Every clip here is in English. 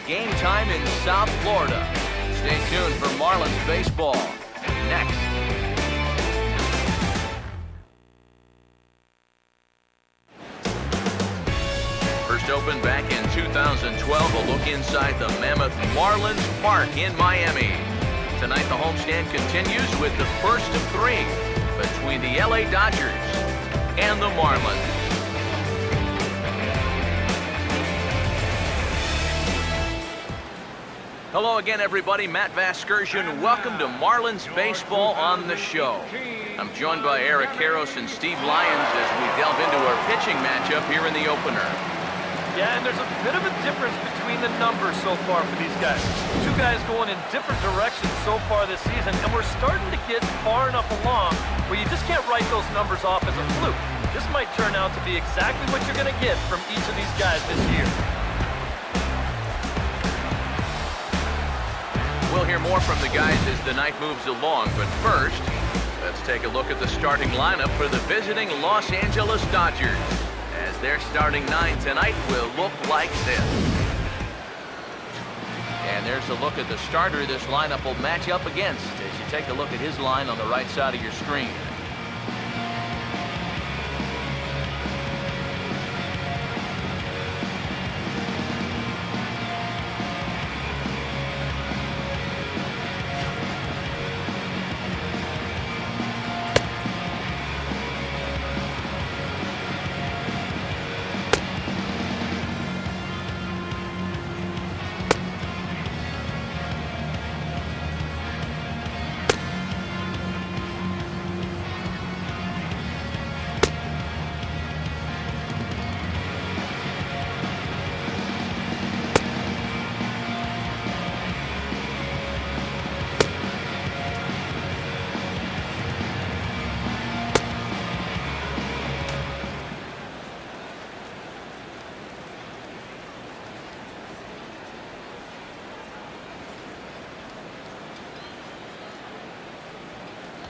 game time in South Florida. Stay tuned for Marlins baseball next. First opened back in 2012, a look inside the Mammoth Marlins Park in Miami. Tonight the homestand continues with the first of three between the LA Dodgers and the Marlins. Hello again, everybody. Matt Vasgersian. Welcome to Marlins Baseball on the show. I'm joined by Eric Karros and Steve Lyons as we delve into our pitching matchup here in the opener. Yeah, and there's a bit of a difference between the numbers so far for these guys. Two guys going in different directions so far this season, and we're starting to get far enough along where you just can't write those numbers off as a fluke. This might turn out to be exactly what you're going to get from each of these guys this year. We'll hear more from the guys as the night moves along, but first, let's take a look at the starting lineup for the visiting Los Angeles Dodgers, as their starting nine tonight will look like this. And there's a look at the starter this lineup will match up against as you take a look at his line on the right side of your screen.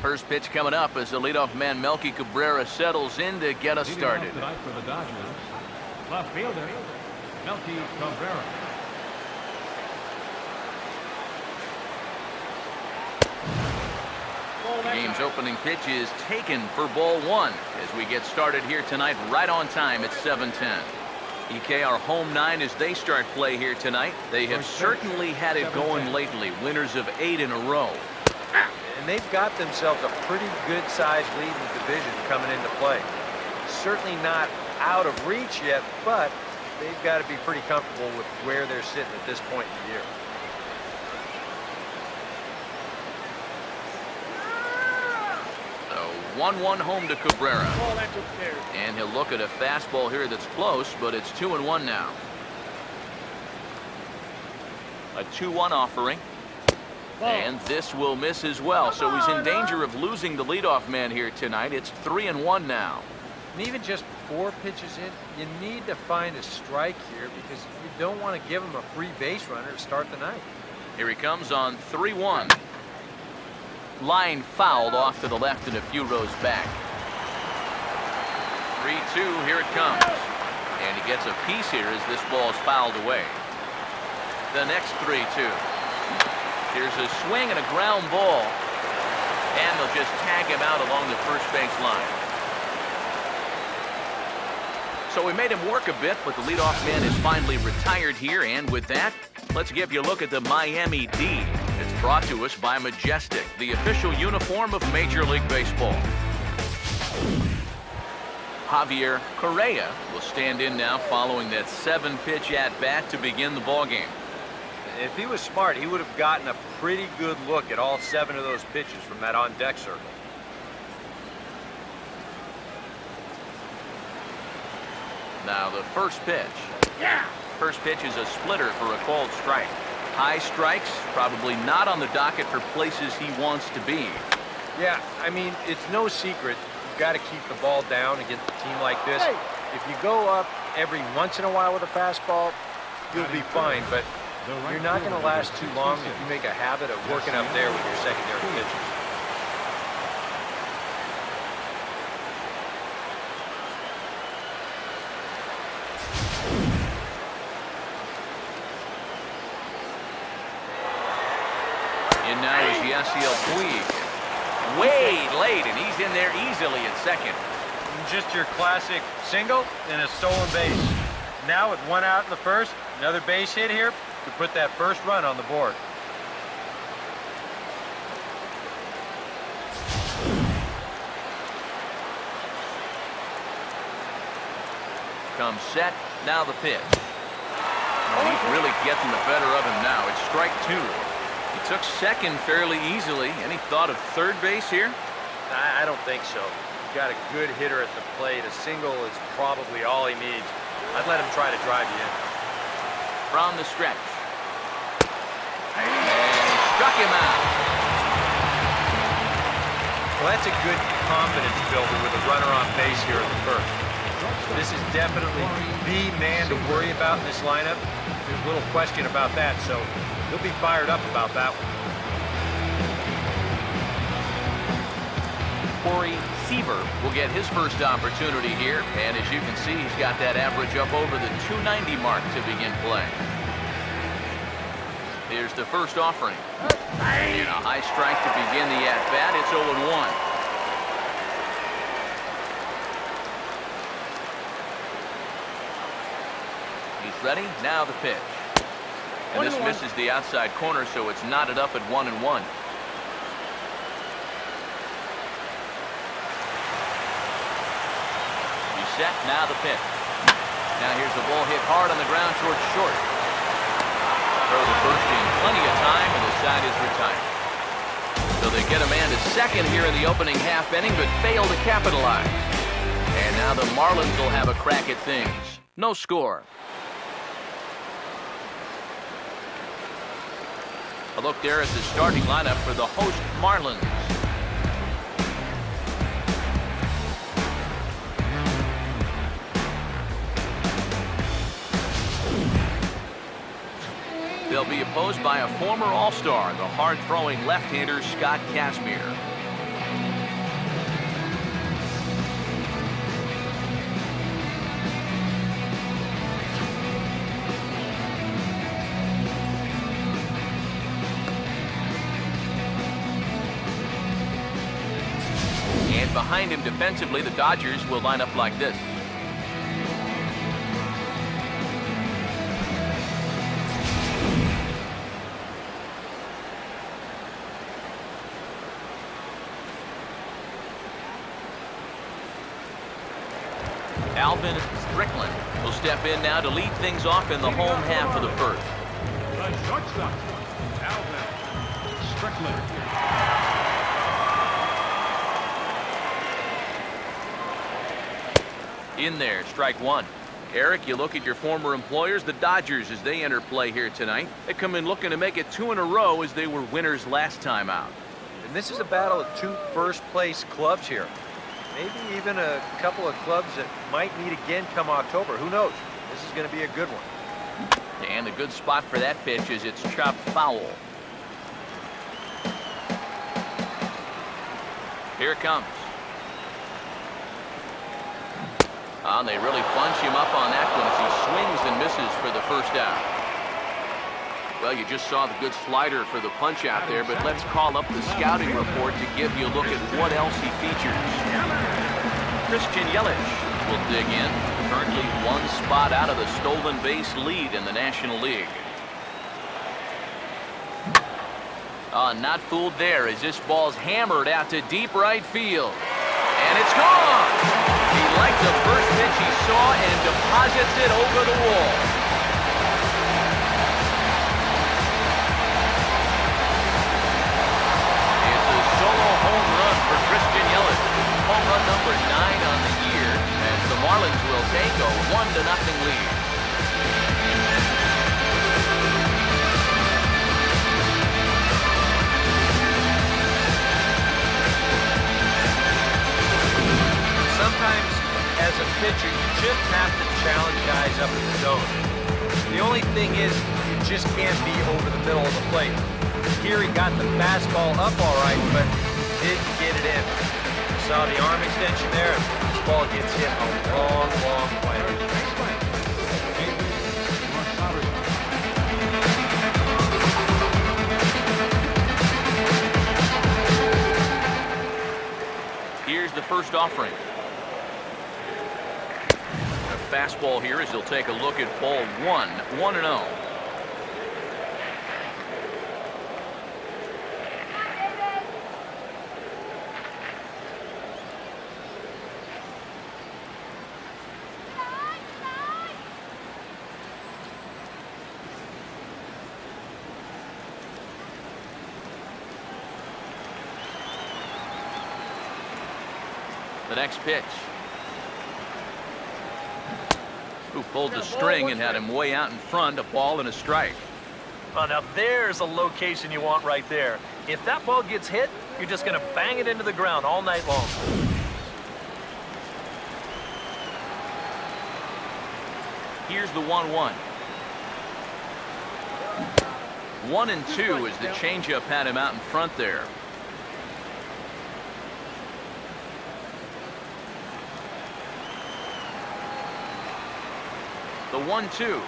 First pitch coming up as the leadoff man Melky Cabrera settles in to get us started. Tonight for the Dodgers, left fielder Melky Cabrera. The game's opening pitch is taken for ball one as we get started here tonight right on time at 7:10. EK, our home nine, as they start play here tonight. They have certainly had it going lately, winners of 8 in a row. And they've got themselves a pretty good-sized lead in the division coming into play. Certainly not out of reach yet, but they've got to be pretty comfortable with where they're sitting at this point in the year. So 1-1 home to Cabrera. And he'll look at a fastball here that's close, but it's 2-1 now. A 2-1 offering. And this will miss as well, so he's in danger of losing the leadoff man here tonight. It's 3-1 now. And even just 4 pitches in, you need to find a strike here because you don't want to give him a free base runner to start the night. Here he comes on 3-1. Line fouled off to the left and a few rows back. 3-2, here it comes. And he gets a piece here as this ball is fouled away. The next 3-2. Here's a swing and a ground ball. And they'll just tag him out along the first base line. So we made him work a bit, but the leadoff man is finally retired here. And with that, let's give you a look at the Miami D. It's brought to us by Majestic, the official uniform of Major League Baseball. Javier Correa will stand in now following that 7-pitch at-bat to begin the ballgame. If he was smart, he would have gotten a pretty good look at all 7 of those pitches from that on-deck circle. Now the first pitch. First pitch is a splitter for a called strike. High strikes, probably not on the docket for places he wants to be. Yeah, I mean, it's no secret. You've got to keep the ball down against a team like this. If you go up every once in a while with a fastball, you'll be fine, but you're not going to last too long if you make a habit of working up there with your secondary pitches. In now is Yasiel Puig. Way late, and he's in there easily at second. Just your classic single and a stolen base. Now with one out in the first, another base hit here to put that first run on the board. Comes set, now the pitch. Well, he's really getting the better of him now. It's strike two. He took second fairly easily. Any thought of third base here? I don't think so. You've got a good hitter at the plate. A single is probably all he needs. I'd let him try to drive you in. From the stretch. And struck him out. Well, that's a good confidence builder with a runner on base here in the first. This is definitely the man to worry about in this lineup. There's little question about that, so he'll be fired up about that one. Corey Seaver will get his first opportunity here, and as you can see, he's got that average up over the 290 mark to begin play. Here's the first offering. And a high strike to begin the at-bat. It's 0-1. Ready? Now the pitch. And this misses the outside corner, so it's knotted up at 1-1. He's set. Now the pitch. Now here's the ball hit hard on the ground towards short. Throw the first in plenty of time, and the side is retired. So they get a man to second here in the opening half inning, but fail to capitalize. And now the Marlins will have a crack at things. No score. A look there at the starting lineup for the host Marlins. They'll be opposed by a former All-Star, the hard-throwing left-hander Scott Kazmir. Behind him defensively, the Dodgers will line up like this. Alvin Strickland will step in now to lead things off in the home half of the first. The shortstop, Alvin Strickland. In there, strike one. Eric, you look at your former employers, the Dodgers, as they enter play here tonight. They come in looking to make it 2 in a row as they were winners last time out. And this is a battle of two first-place clubs here. Maybe even a couple of clubs that might meet again come October. Who knows? This is going to be a good one. And the good spot for that pitch is it's chopped foul. Here it comes. And they really bunch him up on that one as he swings and misses for the first out. Well, you just saw the good slider for the punch out there, but let's call up the scouting report to give you a look at what else he features. Christian Yelich will dig in, currently one spot out of the stolen base lead in the National League. Not fooled there as this ball's hammered out to deep right field. And it's gone! He liked the first pitch he saw and deposits it over the wall. It's a solo home run for Christian Yelich. Home run number 9 on the year, as the Marlins will take a 1-0 lead. Sometimes, as a pitcher, you just have to challenge guys up in the zone. The only thing is, you just can't be over the middle of the plate. Here he got the fastball up all right, but didn't get it in. You saw the arm extension there. This ball gets hit a long, long way. first offering. A fastball here as he'll take a look at ball 1, 1-0. The next pitch. Who pulled the string and had him way out in front, a ball and a strike. Well, now there's a location you want right there. If that ball gets hit, you're just going to bang it into the ground all night long. Here's the 1-1. 1-2 as the changeup had him out in front there. The 1-2.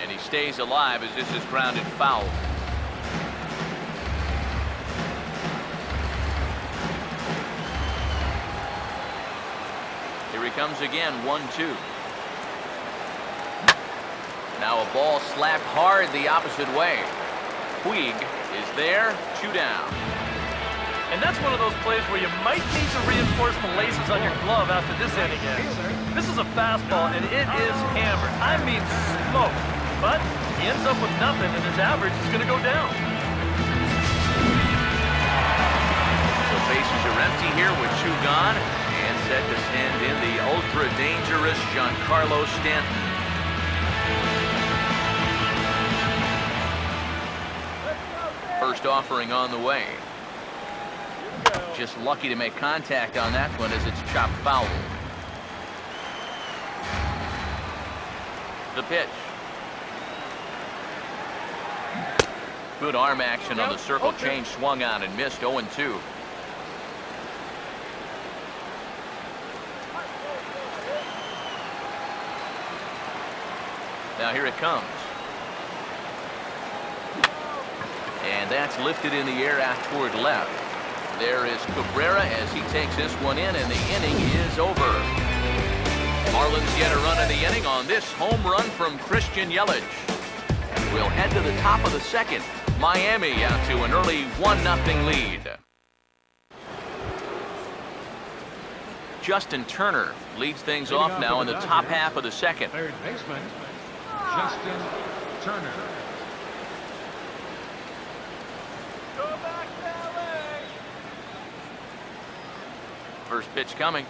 And he stays alive as this is grounded foul. Here he comes again, 1-2. Now a ball slapped hard the opposite way. Puig is there, 2 down. And that's one of those plays where you might need to reinforce the laces on your glove after this inning ends. This is a fastball, and it is hammered. I mean smoked. But he ends up with nothing, and his average is going to go down. The bases are empty here with 2 gone. And set to stand in the ultra-dangerous Giancarlo Stanton. First offering on the way. Just lucky to make contact on that one as it's chopped foul. The pitch. Good arm action on the circle change, swung on and missed. 0-2. Now here it comes. And that's lifted in the air out toward left. There is Cabrera as he takes this one in, and the inning is over. Marlins get a run in the inning on this home run from Christian Yelich. We'll head to the top of the second. Miami out to an early 1-0 lead. Justin Turner leads things off now in the top half of the second. Third baseman, Justin Turner. First pitch coming.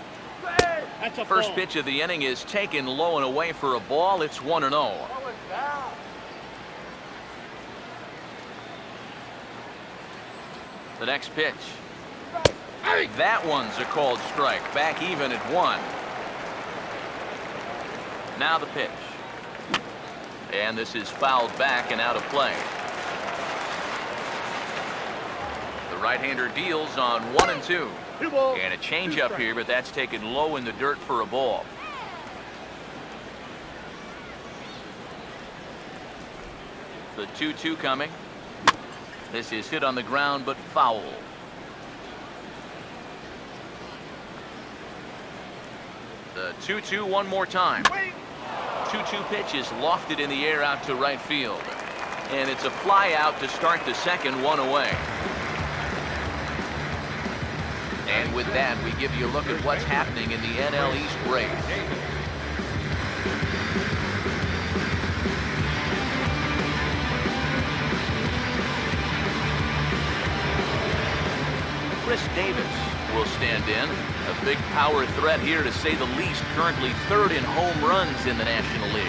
First pitch of the inning is taken low and away for a ball. It's 1-0. The next pitch. That one's a called strike. Back even at 1. Now the pitch. And this is fouled back and out of play. The right-hander deals on 1-2. And a changeup here, but that's taken low in the dirt for a ball. The 2-2 coming. This is hit on the ground, but foul. The 2-2 one more time. 2-2 pitch is lofted in the air out to right field. And it's a fly out to start the second, 1 away. And with that, we give you a look at what's happening in the NL East race. Chris Davis will stand in. A big power threat here, to say the least. Currently 3rd in home runs in the National League.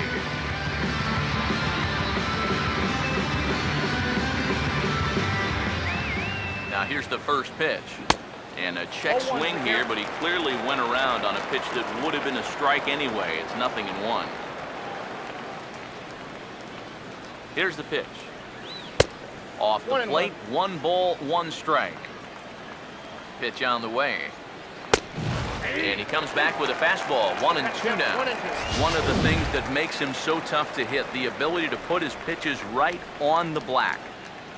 Now here's the first pitch. And a check swing here, but he clearly went around on a pitch that would have been a strike anyway. It's 0-1. Here's the pitch. Off the plate, 1 ball, 1 strike. Pitch on the way. And he comes back with a fastball. 1-2 now. One of the things that makes him so tough to hit, the ability to put his pitches right on the black.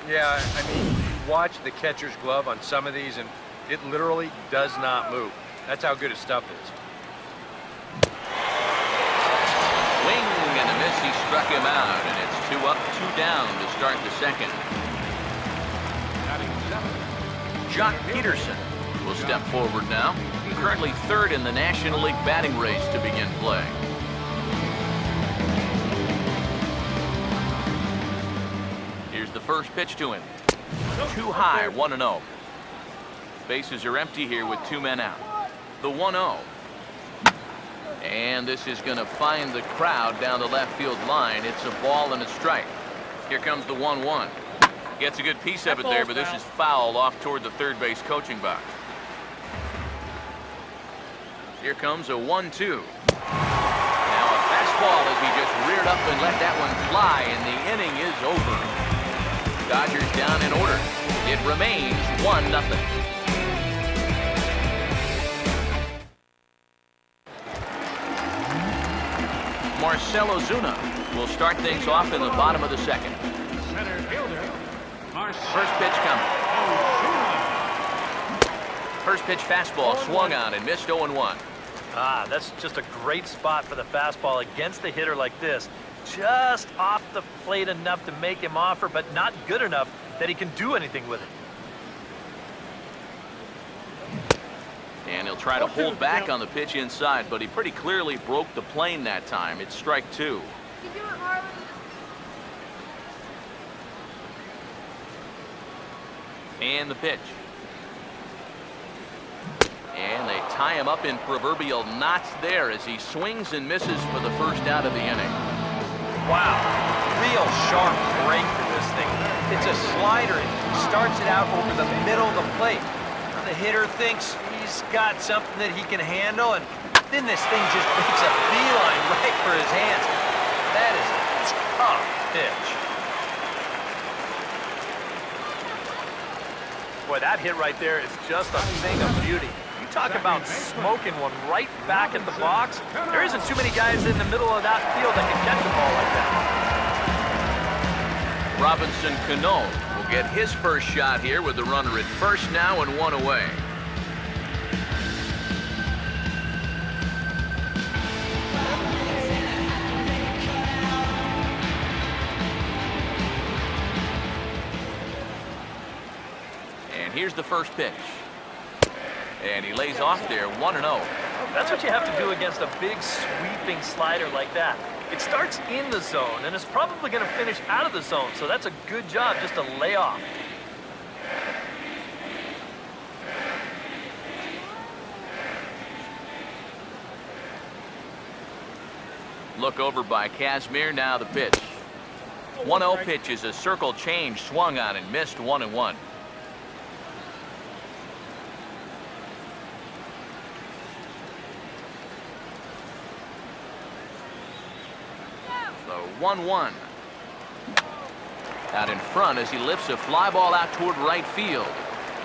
Yeah, I mean, watch the catcher's glove on some of these, and it literally does not move. That's how good his stuff is. Swing and a miss. He struck him out, and it's 2 up, 2 down to start the second. Batting seventh. Jock Peterson will step forward now. Currently third in the National League batting race to begin play. Here's the first pitch to him. Too high, 1-0. Bases are empty here with 2 men out. The 1-0. And this is going to find the crowd down the left field line. It's a ball and a strike. Here comes the 1-1. Gets a good piece of it there, but this is foul off toward the third base coaching box. Here comes a 1-2. Now a fastball as he just reared up and let that one fly, and the inning is over. Dodgers down in order. It remains 1-0. Marcell Ozuna will start things off in the bottom of the second. Center fielder. First pitch coming. First pitch fastball swung on and missed 0-1. Ah, that's just a great spot for the fastball against a hitter like this. Just off the plate enough to make him offer, but not good enough that he can do anything with it. And he'll try to hold back on the pitch inside, but he pretty clearly broke the plane that time. It's strike 2. You do it, Marlins. And the pitch. And they tie him up in proverbial knots there as he swings and misses for the first out of the inning. Wow, real sharp break for this thing. It's a slider. It starts it out over the middle of the plate. The hitter thinks he's got something that he can handle, and then this thing just makes a beeline right for his hands. That is a tough pitch. Boy, that hit right there is just a thing of beauty. You talk about smoking one right back at the box. There isn't too many guys in the middle of that field that can catch a ball like that. Robinson Cano will get his first shot here with the runner at first now and 1 away. And here's the first pitch. And he lays off there, 1-0. That's what you have to do against a big sweeping slider like that. It starts in the zone and is probably going to finish out of the zone, so that's a good job just to lay off. Look over by Kazmir, now the pitch. 1-0 pitch is a circle change, swung on and missed, 1-1. So 1-1. Out in front as he lifts a fly ball out toward right field.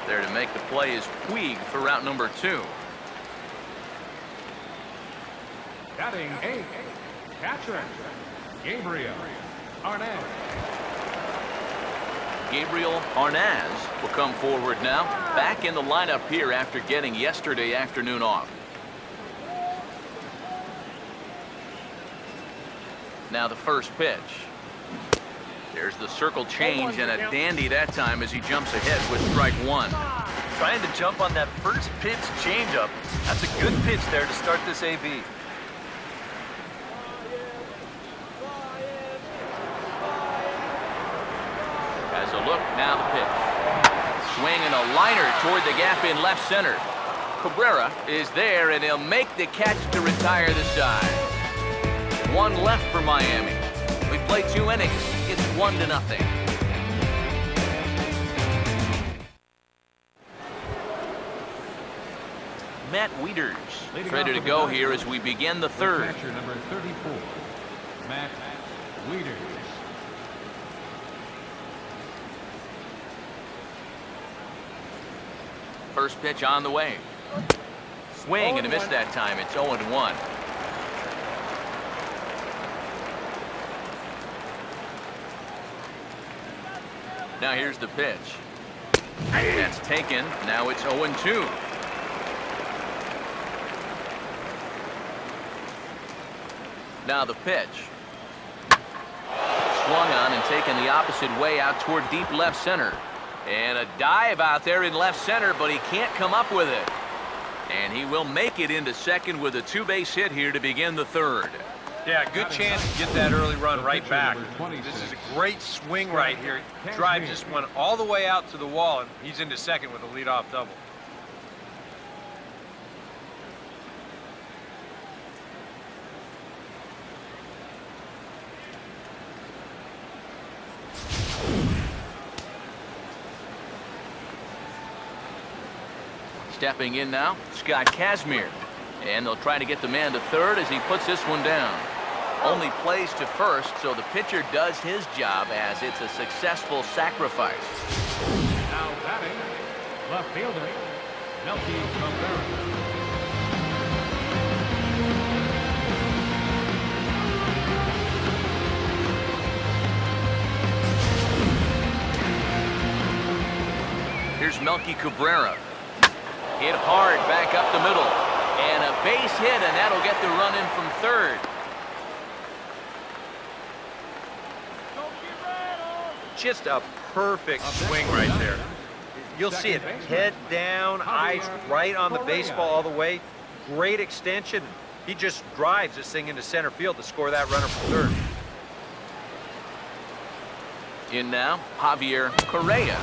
There to make the play is Puig for route number 2. Batting 8. Catcher. Gabriel Arnaz. Gabriel Arnaz will come forward now. Back in the lineup here after getting yesterday afternoon off. Now the first pitch. There's the circle change and a dandy that time as he jumps ahead with strike 1. Trying to jump on that first pitch changeup. That's a good pitch there to start this AB. As a look, now the pitch. Swing and a liner toward the gap in left center. Cabrera is there and he'll make the catch to retire the side. 1 left for Miami. We play 2 innings. It's 1-0. Matt Wieters ready to go here as we begin the third. Catcher number 34. Matt Wieters. First pitch on the way. Swing and a miss that time. It's 0-1. Now here's the pitch. That's taken. Now it's 0-2. Now the pitch. Swung on and taken the opposite way out toward deep left center. And a dive out there in left center, but he can't come up with it. And he will make it into second with a two-base hit here to begin the third. Yeah, good chance to get that early run right back. This is a great swing right here. Drives this one all the way out to the wall, and he's into second with a leadoff double. Stepping in now, Scott Kazmir. And they'll try to get the man to third as he puts this one down. Only plays to first, so the pitcher does his job as it's a successful sacrifice. Now batting, left fielder, Melky Cabrera. Here's Melky Cabrera. Hit hard back up the middle. And a base hit, and that'll get the run in from third. Just a perfect swing right there. You'll see it head down, eyes right on the baseball all the way. Great extension. He just drives this thing into center field to score that runner from third. In now, Javier Correa.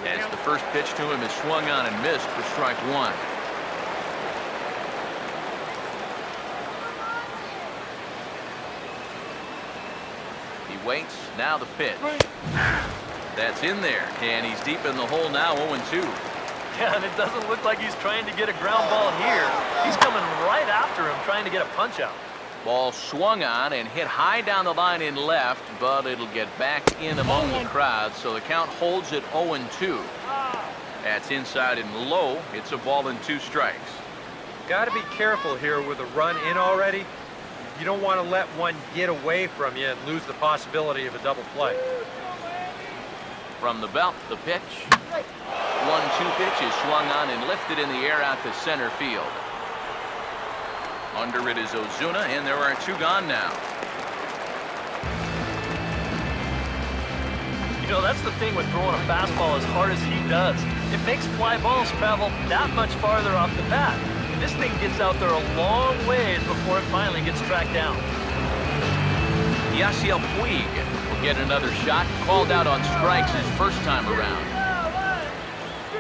As the first pitch to him is swung on and missed for strike one. He waits, now the pitch. That's in there, and he's deep in the hole now, 0-2. Yeah, and it doesn't look like he's trying to get a ground ball here. He's coming right after him, trying to get a punch out. Ball swung on and hit high down the line in left, but it'll get back in among the crowd, so the count holds at 0-2. That's inside and low. It's a ball and 2 strikes. Got to be careful here with a run in already. You don't want to let one get away from you and lose the possibility of a double play. From the belt, the pitch. 1-2 pitch is swung on and lifted in the air out to center field. Under it is Ozuna, and there are 2 gone now. You know, that's the thing with throwing a fastball as hard as he does. It makes fly balls travel that much farther off the bat. This thing gets out there a long ways before it finally gets tracked down. Yasiel Puig will get another shot. Called out on strikes his first time around.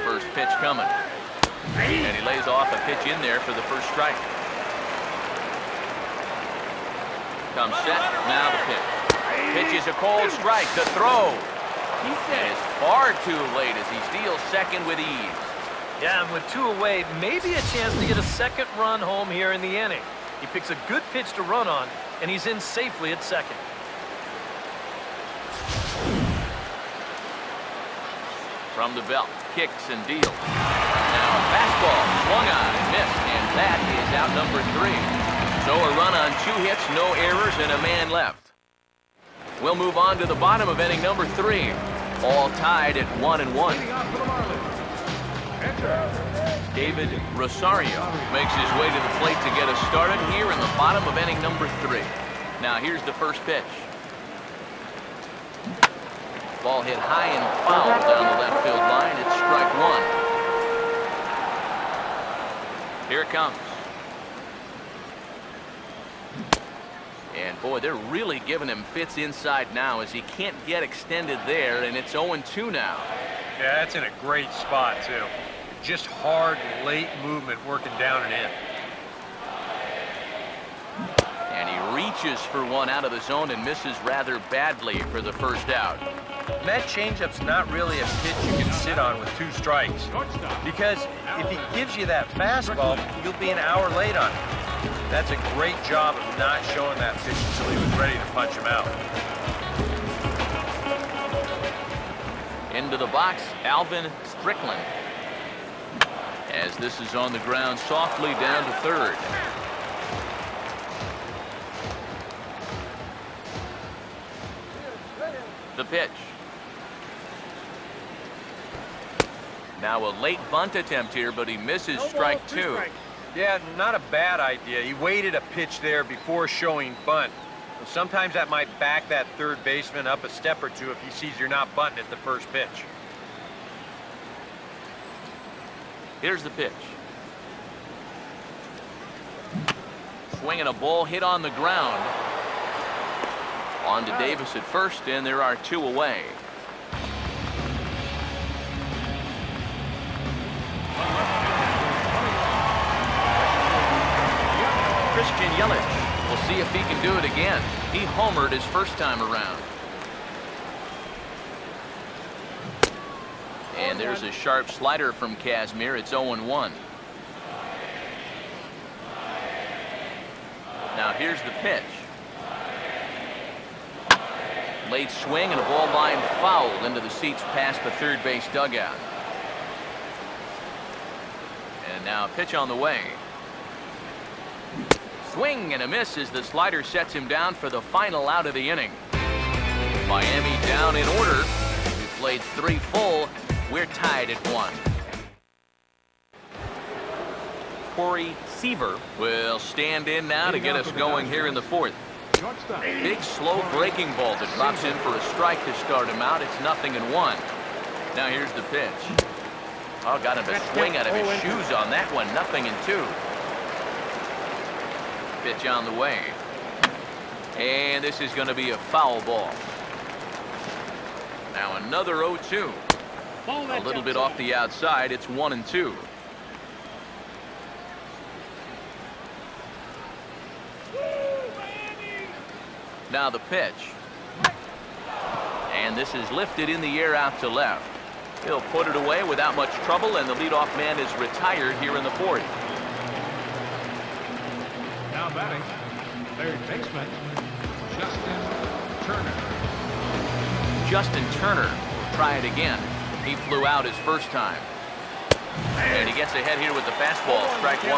First pitch coming. And he lays off a pitch in there for the first strike. Comes set, now the pitch. Pitch is a cold strike, the throw. And is far too late as he steals second with ease. Yeah, and with 2 away, maybe a chance to get a second run home here in the inning. He picks a good pitch to run on, and he's in safely at second. From the belt, kicks and deals. Now a fastball, swung on and missed, and that is out number 3. So a run on 2 hits, no errors, and a man left. We'll move on to the bottom of inning number 3. All tied at 1-1. Leading off for the Marlins, David Rosario makes his way to the plate to get us started here in the bottom of inning number 3. Now here's the first pitch. Ball hit high and foul down the left field line. It's strike 1. Here it comes. And boy, they're really giving him fits inside now as he can't get extended there, and it's 0-2 now. Yeah, that's in a great spot, too. Just hard, late movement working down and in. And he reaches for one out of the zone and misses rather badly for the first out. And that changeup's not really a pitch you can sit on with 2 strikes. Because if he gives you that fastball, you'll be an hour late on it. That's a great job of not showing that pitch until he was ready to punch him out. Into the box, Alvin Strickland. As this is on the ground softly down to third. The pitch. Now a late bunt attempt here, but he misses strike two. Yeah, not a bad idea. He waited a pitch there before showing bunt. Sometimes that might back that third baseman up a step or two if he sees you're not bunting at the first pitch. Here's the pitch. Swinging a ball hit on the ground. On to Davis at first, and there are two away. Christian Yelich. We'll see if he can do it again. He homered his first time around. And there's a sharp slider from Kazmir. It's 0-1. Now here's the pitch. Late swing and a ball line fouled into the seats past the third base dugout. And now a pitch on the way. Swing and a miss as the slider sets him down for the final out of the inning. Miami down in order. We played 3 full. We're tied at 1. Corey Seaver will stand in now to get us going here in the 4th. Big slow breaking ball that drops in for a strike to start him out. It's 0-1. Now here's the pitch. Oh, got him a swing out of his shoes on that one. 0-2. Pitch on the way. And this is going to be a foul ball. Now another 0-2. A little bit off the outside. It's 1-2. Now the pitch. And this is lifted in the air out to left. He'll put it away without much trouble, and the leadoff man is retired here in the 4th. Now batting, third baseman, Justin Turner. Justin Turner will try it again. He flew out his first time. And he gets ahead here with the fastball, strike 1.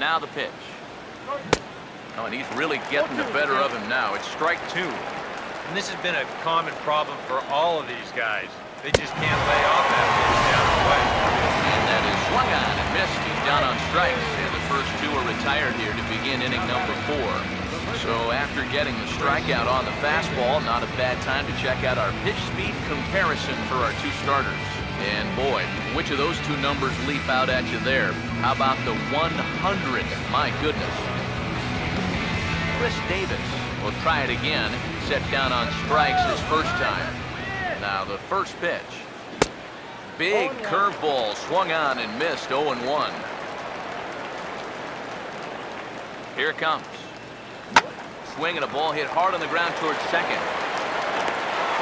Now the pitch. Oh, and he's really getting the better of him now. It's strike 2. And this has been a common problem for all of these guys. They just can't lay off that pitch down the way. And that is swung on and missed. He's down on strikes. And the first 2 are retired here to begin inning number 4. So after getting the strikeout on the fastball, not a bad time to check out our pitch speed comparison for our 2 starters. And boy, which of those 2 numbers leap out at you there? How about the 100? My goodness. Chris Davis will try it again. Set down on strikes his first time. Now the first pitch. Big curveball swung on and missed. 0-1. Here it comes. Swing and a ball hit hard on the ground towards second.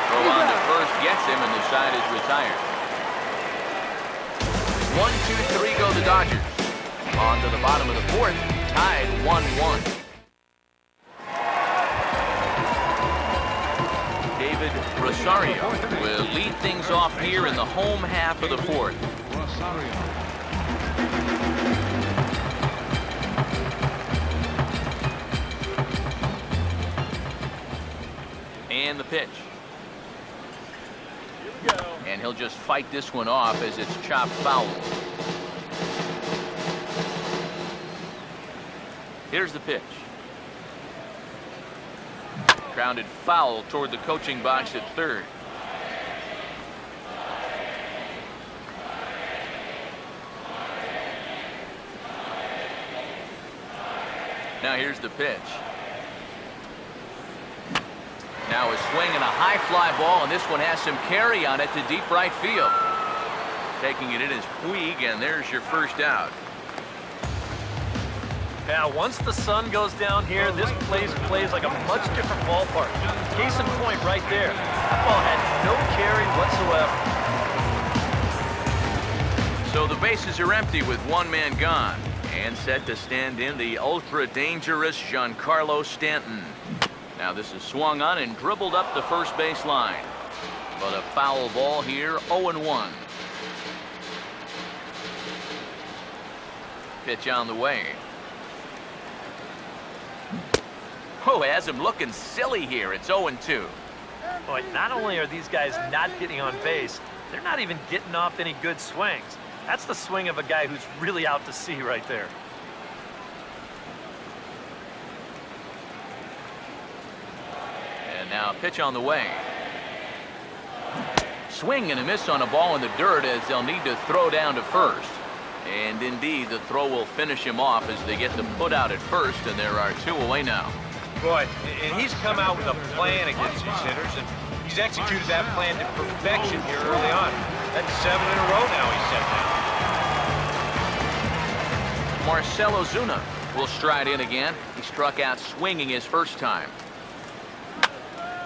Throw on to first gets him, and the side is retired. 1-2-3 go the Dodgers. On to the bottom of the 4th, tied 1-1. David Rosario will lead things off here in the home half of the 4th. And the pitch. And he'll just fight this one off as it's chopped foul. Here's the pitch. Grounded foul toward the coaching box at third. Now here's the pitch. Now a swing and a high fly ball, and this one has some carry on it to deep right field. Taking it in is Puig, and there's your first out. Now, once the sun goes down here, this place plays like a much different ballpark. Case in point right there. That ball had no carry whatsoever. So the bases are empty with 1 man gone. And set to stand in the ultra-dangerous Giancarlo Stanton. Now this is swung on and dribbled up the first base line. But a foul ball here, 0-1. Pitch on the way. Oh, has him looking silly here. It's 0-2. Boy, not only are these guys not getting on base, they're not even getting off any good swings. That's the swing of a guy who's really out to sea right there. And now a pitch on the way. Swing and a miss on a ball in the dirt as they'll need to throw down to first. And indeed, the throw will finish him off as they get the put out at first, and there are 2 away now. Boy, and he's come out with a plan against these hitters, and he's executed that plan to perfection here early on. That's 7 in a row now he's set down. Marcell Ozuna will stride in again. He struck out swinging his first time.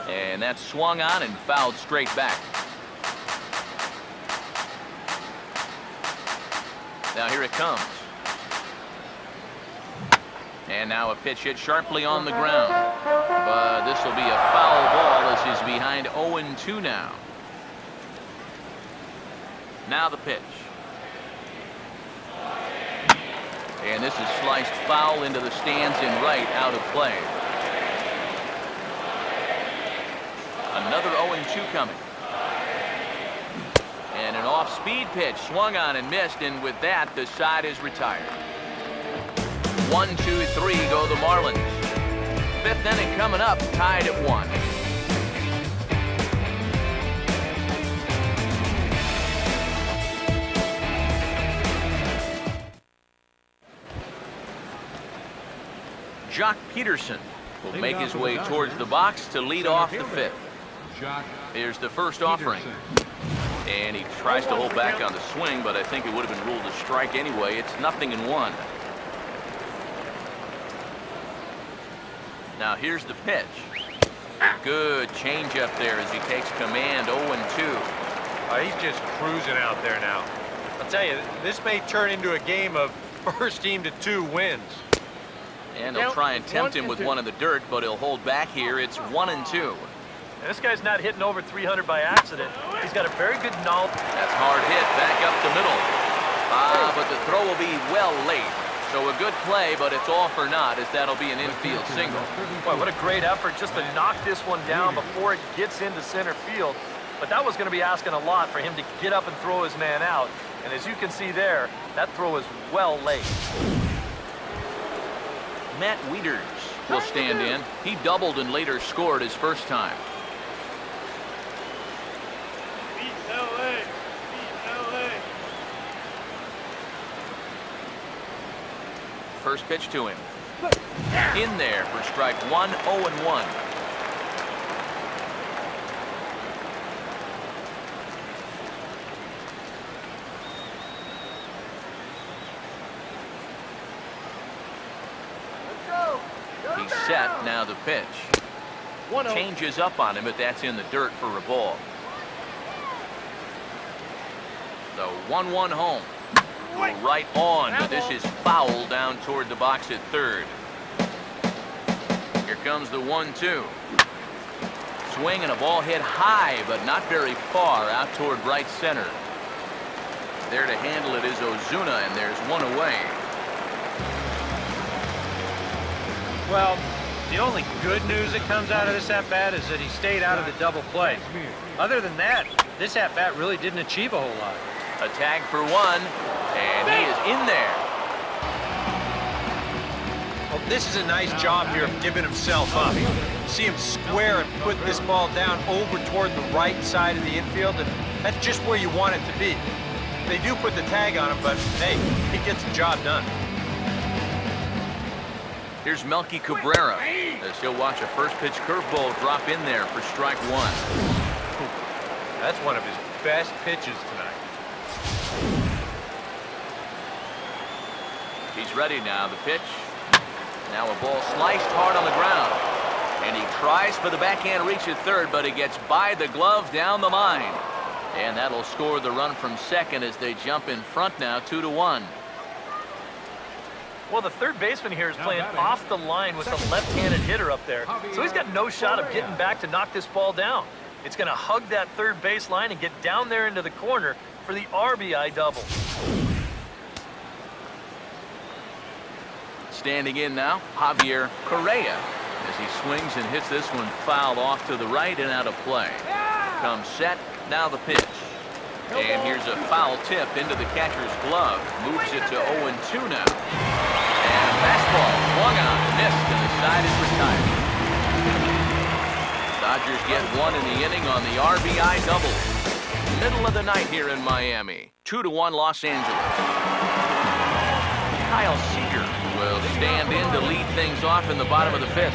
And that swung on and fouled straight back. Now here it comes. And now a pitch hit sharply on the ground. But this will be a foul ball as he's behind 0-2 now. Now the pitch. And this is sliced foul into the stands in right, out of play. Another 0-2 coming. And an off-speed pitch swung on and missed, and with that, the side is retired. 1, 2, 3 go the Marlins. 5th inning coming up, tied at 1. Jock Peterson will make his way towards the box to lead off the 5th. Here's the first offering. And he tries to hold back on the swing, but I think it would have been ruled a strike anyway. It's 0-1. Now here's the pitch. Good changeup there as he takes command. 0-2. He's just cruising out there now. I'll tell you, this may turn into a game of first team to 2 wins. And they'll try and tempt him with one in the dirt, but he'll hold back here. It's 1-2. And this guy's not hitting over 300 by accident. He's got a very good knowledge. That's hard hit back up the middle. But the throw will be well late. So a good play, but it's all for naught as that'll be an infield single. Boy, what a great effort just to knock this one down before it gets into center field. But that was going to be asking a lot for him to get up and throw his man out. And as you can see there, that throw is well late. Matt Wieters will stand in. He doubled and later scored his first time. First pitch to him. In there for strike 1, 0-1. He's set, now the pitch. Changes up on him, but that's in the dirt for a ball. The 1-1 home. Right on, but this is foul down toward the box at third. Here comes the 1-2. Swing and a ball hit high, but not very far out toward right center. There to handle it is Ozuna, and there's one away. Well, the only good news that comes out of this at-bat is that he stayed out of the double play. Other than that, this at-bat really didn't achieve a whole lot. A tag for one, and he is in there. Well, this is a nice job here of giving himself up. See him square and put this ball down over toward the right side of the infield, and that's just where you want it to be. They do put the tag on him, but hey, he gets the job done. Here's Melky Cabrera as he'll watch a first pitch curveball drop in there for strike 1. That's one of his best pitches tonight. He's ready now. The pitch. Now a ball sliced hard on the ground. And he tries for the backhand reach at third, but he gets by the glove down the line. And that'll score the run from second as they jump in front now, 2-1. Well, the third baseman here is playing off the line with the left-handed hitter up there. So he's got no shot of getting back to knock this ball down. It's going to hug that third base line and get down there into the corner for the RBI double. Standing in now, Javier Correa. As he swings and hits this one foul off to the right and out of play. Comes set, now the pitch. And here's a foul tip into the catcher's glove. Moves it to 0-2 now. And a fastball swung on, missed, and the side is retired. Dodgers get one in the inning on the RBI double. Middle of the night here in Miami. 2-1 Los Angeles. Kyle Seager will stand in to lead things off in the bottom of the fifth.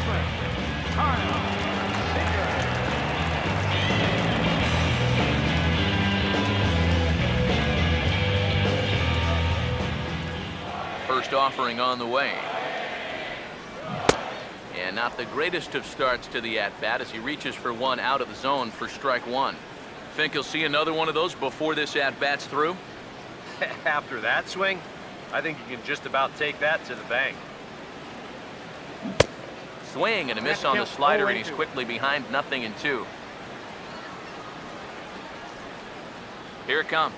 First offering on the way. And not the greatest of starts to the at-bat as he reaches for one out of the zone for strike one. Think he'll see another one of those before this at-bat's through? After that swing, I think you can just about take that to the bank. Swing and a miss on the slider, and he's quickly behind 0-2. Here it comes.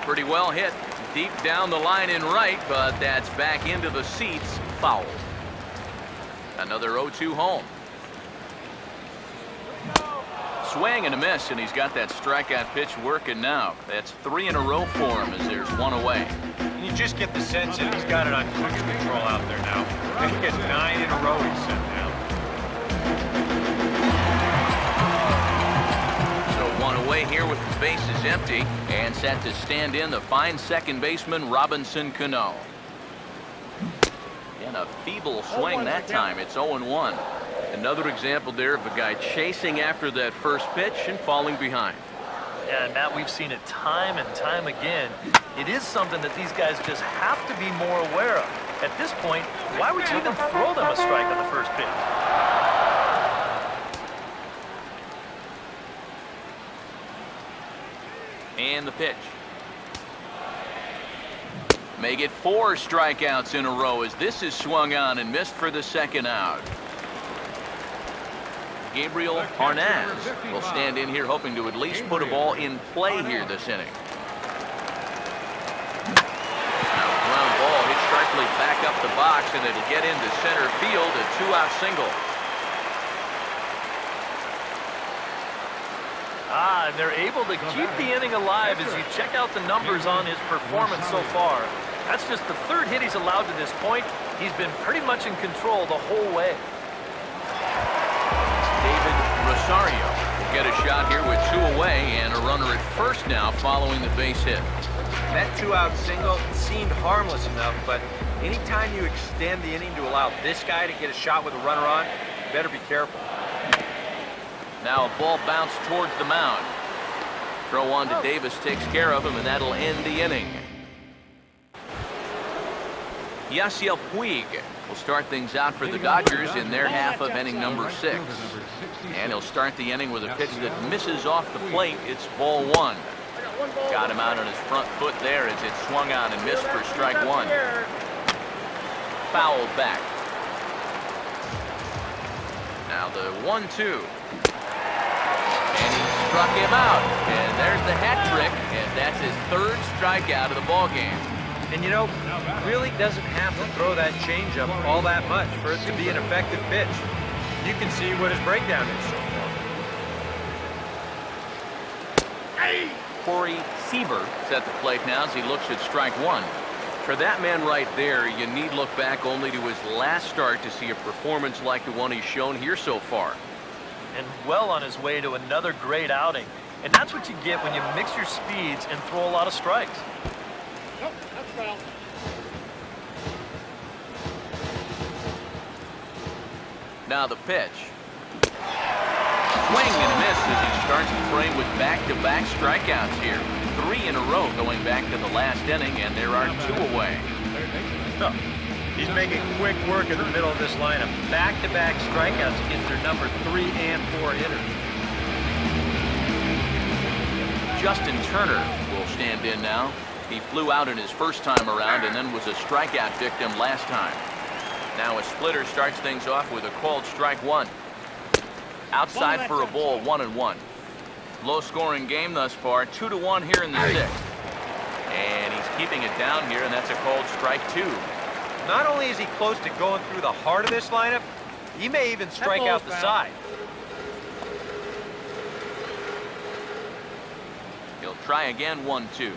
Pretty well hit. Deep down the line in right, but that's back into the seats. Foul. Another 0-2 home. Swing and a miss, and he's got that strikeout pitch working now. That's 3 in a row for him as there's one away. And you just get the sense that he's got it on cruise control out there now. I think it's 9 in a row he's set now. So one away here with the bases empty, and set to stand in the fine second baseman Robinson Cano. And a feeble swing that time. It's 0-1. Another example there of a guy chasing after that first pitch and falling behind. Yeah, and Matt, we've seen it time and time again. It is something that these guys just have to be more aware of. At this point, why would you even throw them a strike on the first pitch? And the pitch. Make it 4 strikeouts in a row as this is swung on and missed for the second out. Gabriel Arnaz will stand in here hoping to at least put a ball in play here this inning. Now a ground ball hit sharply back up the box, and it'll get into center field, a 2-out single. And they're able to keep the inning alive as you check out the numbers on his performance so far. That's just the 3rd hit he's allowed to this point. He's been pretty much in control the whole way. David Rosario will get a shot here with 2 away and a runner at first now following the base hit. That 2-out single seemed harmless enough, but anytime you extend the inning to allow this guy to get a shot with a runner on, you better be careful. Now a ball bounced towards the mound. Throw on to Davis takes care of him, and that'll end the inning. Yasiel Puig will start things out for the Dodgers in their half of inning number 6. And he'll start the inning with a pitch that misses off the plate. It's ball 1. Got him out on his front foot there as it swung on and missed for strike 1. Fouled back. Now the 1-2. And he struck him out. And there's the hat trick, and that's his 3rd strikeout of the ball game. And you know, really doesn't have to throw that changeup all that much for it to be an effective pitch. You can see what his breakdown is so far. Corey Seaver is at the plate now as he looks at strike 1. For that man right there, you need look back only to his last start to see a performance like the one he's shown here so far. And well on his way to another great outing. And that's what you get when you mix your speeds and throw a lot of strikes. Now the pitch. Swing and a miss as he starts the frame with back-to-back strikeouts here. 3 in a row going back to the last inning, and there are 2 away. He's making quick work in the middle of this lineup. Back-to-back strikeouts against their number 3 and 4 hitters. Justin Turner will stand in now. He flew out in his first time around and then was a strikeout victim last time. Now a splitter starts things off with a called strike 1. Outside for a ball, 1-1. Low-scoring game thus far, 2-1 here in the 6th. And he's keeping it down here, and that's a called strike 2. Not only is he close to going through the heart of this lineup, he may even strike out the side. He'll try again, 1-2.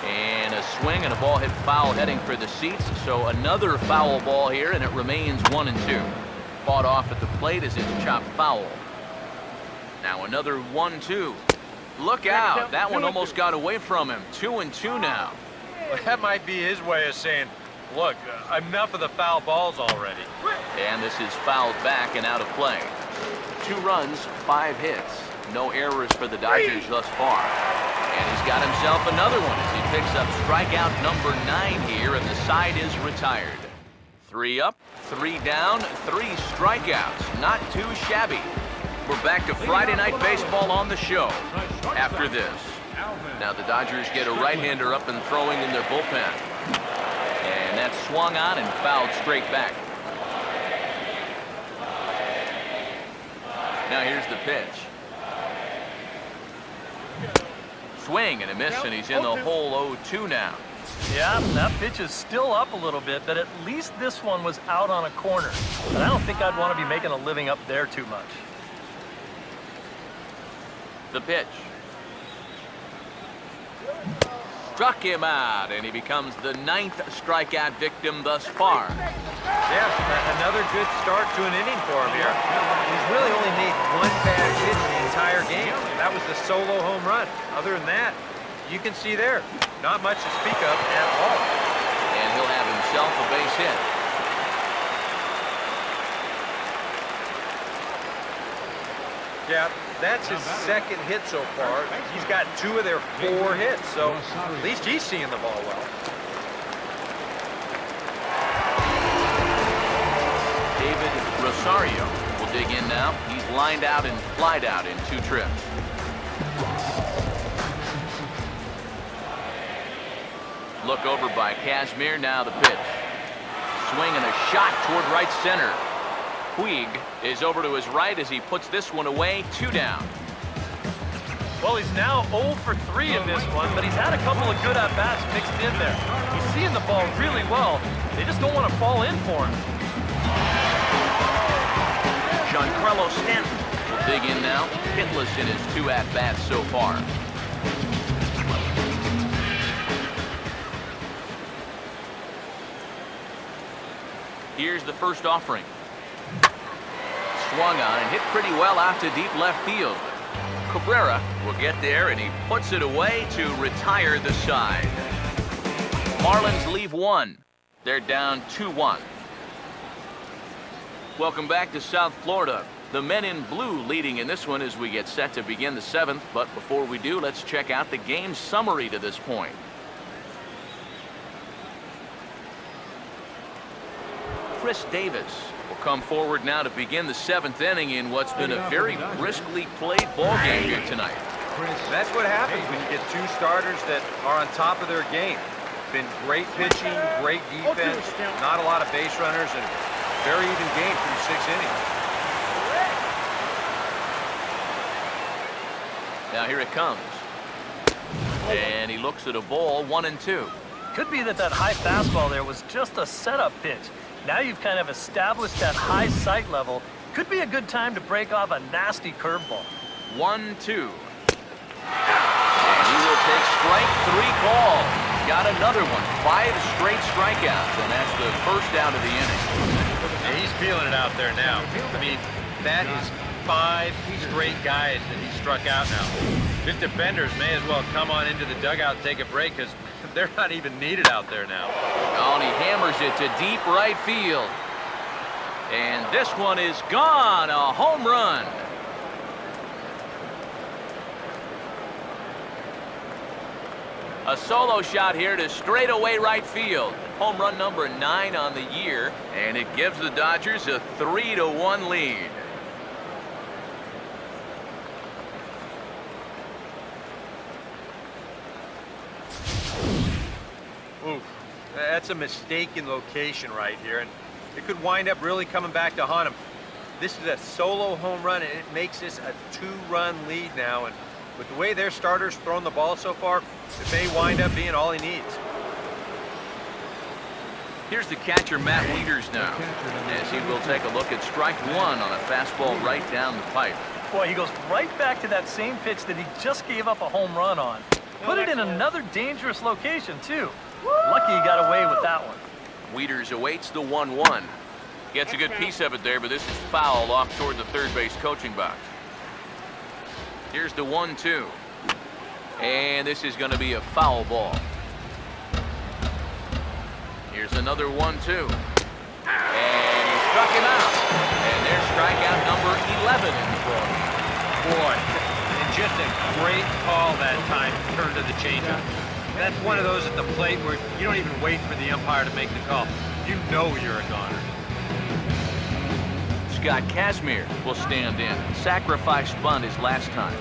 And a swing and a ball hit foul heading for the seats. So another foul ball here, and it remains 1-2. Fought off at the plate as it's chopped foul. Now another 1-2. Look out. That one almost got away from him. 2-2 now. Well, that might be his way of saying, look, enough of the foul balls already. And this is fouled back and out of play. 2 runs, 5 hits. No errors for the Dodgers thus far. And he's got himself another one as he picks up strikeout number 9 here, and the side is retired. 3 up, 3 down, 3 strikeouts. Not too shabby. We're back to Friday Night Baseball on the show after this. Now the Dodgers get a right-hander up and throwing in their bullpen. And that's swung on and fouled straight back. Now here's the pitch. Swing and a miss, and he's in the hole 0-2 now. Yeah, that pitch is still up a little bit, but at least this one was out on a corner. But I don't think I'd want to be making a living up there too much. The pitch. Struck him out, and he becomes the 9th strikeout victim thus far. Yeah, another good start to an inning for him here. He's really only made 1 bad hit in the entire game. That was the solo home run. Other than that, you can see there, not much to speak of at all. And he'll have himself a base hit. Yeah, that's his 2nd hit so far. He's got 2 of their 4 hits, so at least he's seeing the ball well. David Rosario will dig in now. He's lined out and flied out in 2 trips. Look over by Kazmir. Now the pitch. Swing and a shot toward right center. Puig is over to his right as he puts this one away. 2 down. Well, he's now 0 for 3 in this one, but he's had a couple of good at-bats mixed in there. He's seeing the ball really well. They just don't want to fall in for him. Giancarlo Stanton will dig in now. Hitless in his 2 at-bats so far. Here's the first offering. Swung on and hit pretty well out to deep left field. Cabrera will get there, and he puts it away to retire the side. Marlins leave 1. They're down 2-1. Welcome back to South Florida. The men in blue leading in this one as we get set to begin the 7th. But before we do, let's check out the game summary to this point. Chris Davis will come forward now to begin the 7th inning in what's been a very briskly played ball game here tonight. That's what happens when you get 2 starters that are on top of their game. Been great pitching, great defense, not a lot of base runners, and very even game through 6 innings. Now here it comes. And he looks at a ball, 1-2. Could be that high fastball there was just a setup pitch. Now you've kind of established that high sight level. Could be a good time to break off a nasty curveball. 1-2. And he will take strike 3 call. Got another one. 5 straight strikeouts, and that's the first out of the inning. Yeah, he's feeling it out there now. I mean, that is 5 straight guys that he struck out now. His defenders may as well come on into the dugout and take a break because they're not even needed out there now. Oh, and he hammers it to deep right field. And this one is gone. A home run. A solo shot here to straightaway right field. Home run number 9 on the year, and it gives the Dodgers a 3-1 lead. Oof, that's a mistaken location right here, and it could wind up really coming back to haunt him. This is a solo home run, and it makes this a 2-run lead now, and with the way their starters throwing the ball so far, it may wind up being all he needs. Here's the catcher, Matt Wieters, now, as he will take a look at strike one on a fastball right down the pipe. Boy, he goes right back to that same pitch that he just gave up a home run on. Put it in another dangerous location, too. Lucky he got away with that one. Wieters awaits the 1-1. Gets a good piece of it there, but this is foul off toward the third base coaching box. Here's the 1-2. And this is going to be a foul ball. Here's another 1-2. And he struck him out. And there's strikeout number 11 in the ball. Boy, and just a great call that time to turn to the changeup. That's one of those at the plate where you don't even wait for the umpire to make the call. You know you're a goner. Scott Kazmir will stand in. Sacrifice bunt his last time.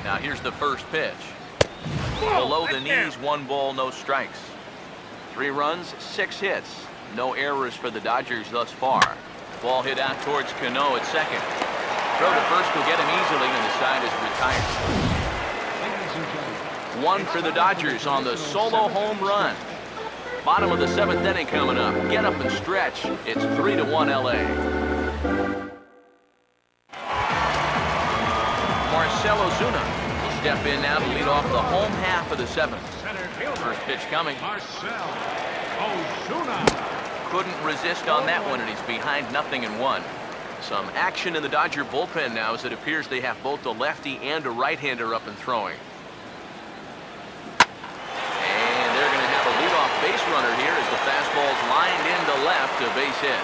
Now here's the first pitch. Below the knees, 1 ball, no strikes. 3 runs, 6 hits. No errors for the Dodgers thus far. Ball hit out towards Cano at second. Throw to first will get him easily, and the side is retired. 1 for the Dodgers on the solo home run. Bottom of the 7th inning coming up. Get up and stretch. It's 3-1 LA. Marcell Ozuna will step in now to lead off the home half of the 7th. First pitch coming. Marcell Ozuna. Couldn't resist on that one, and he's behind 0-1. Some action in the Dodger bullpen now, as it appears they have both a lefty and a right-hander up and throwing. And they're going to have a leadoff base runner here as the fastball's lined into left, a base hit.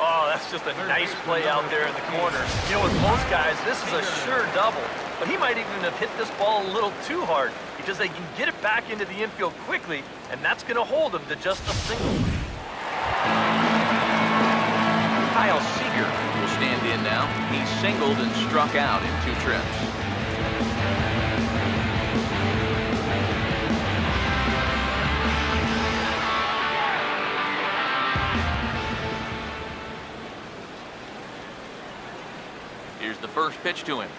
Oh, that's just a nice play out there in the corner. You know, with most guys, this is a sure double. But he might even have hit this ball a little too hard because they can get it back into the infield quickly, and that's going to hold him to just a single. Kyle Seager will stand in now. He singled and struck out in 2 trips. Here's the first pitch to him.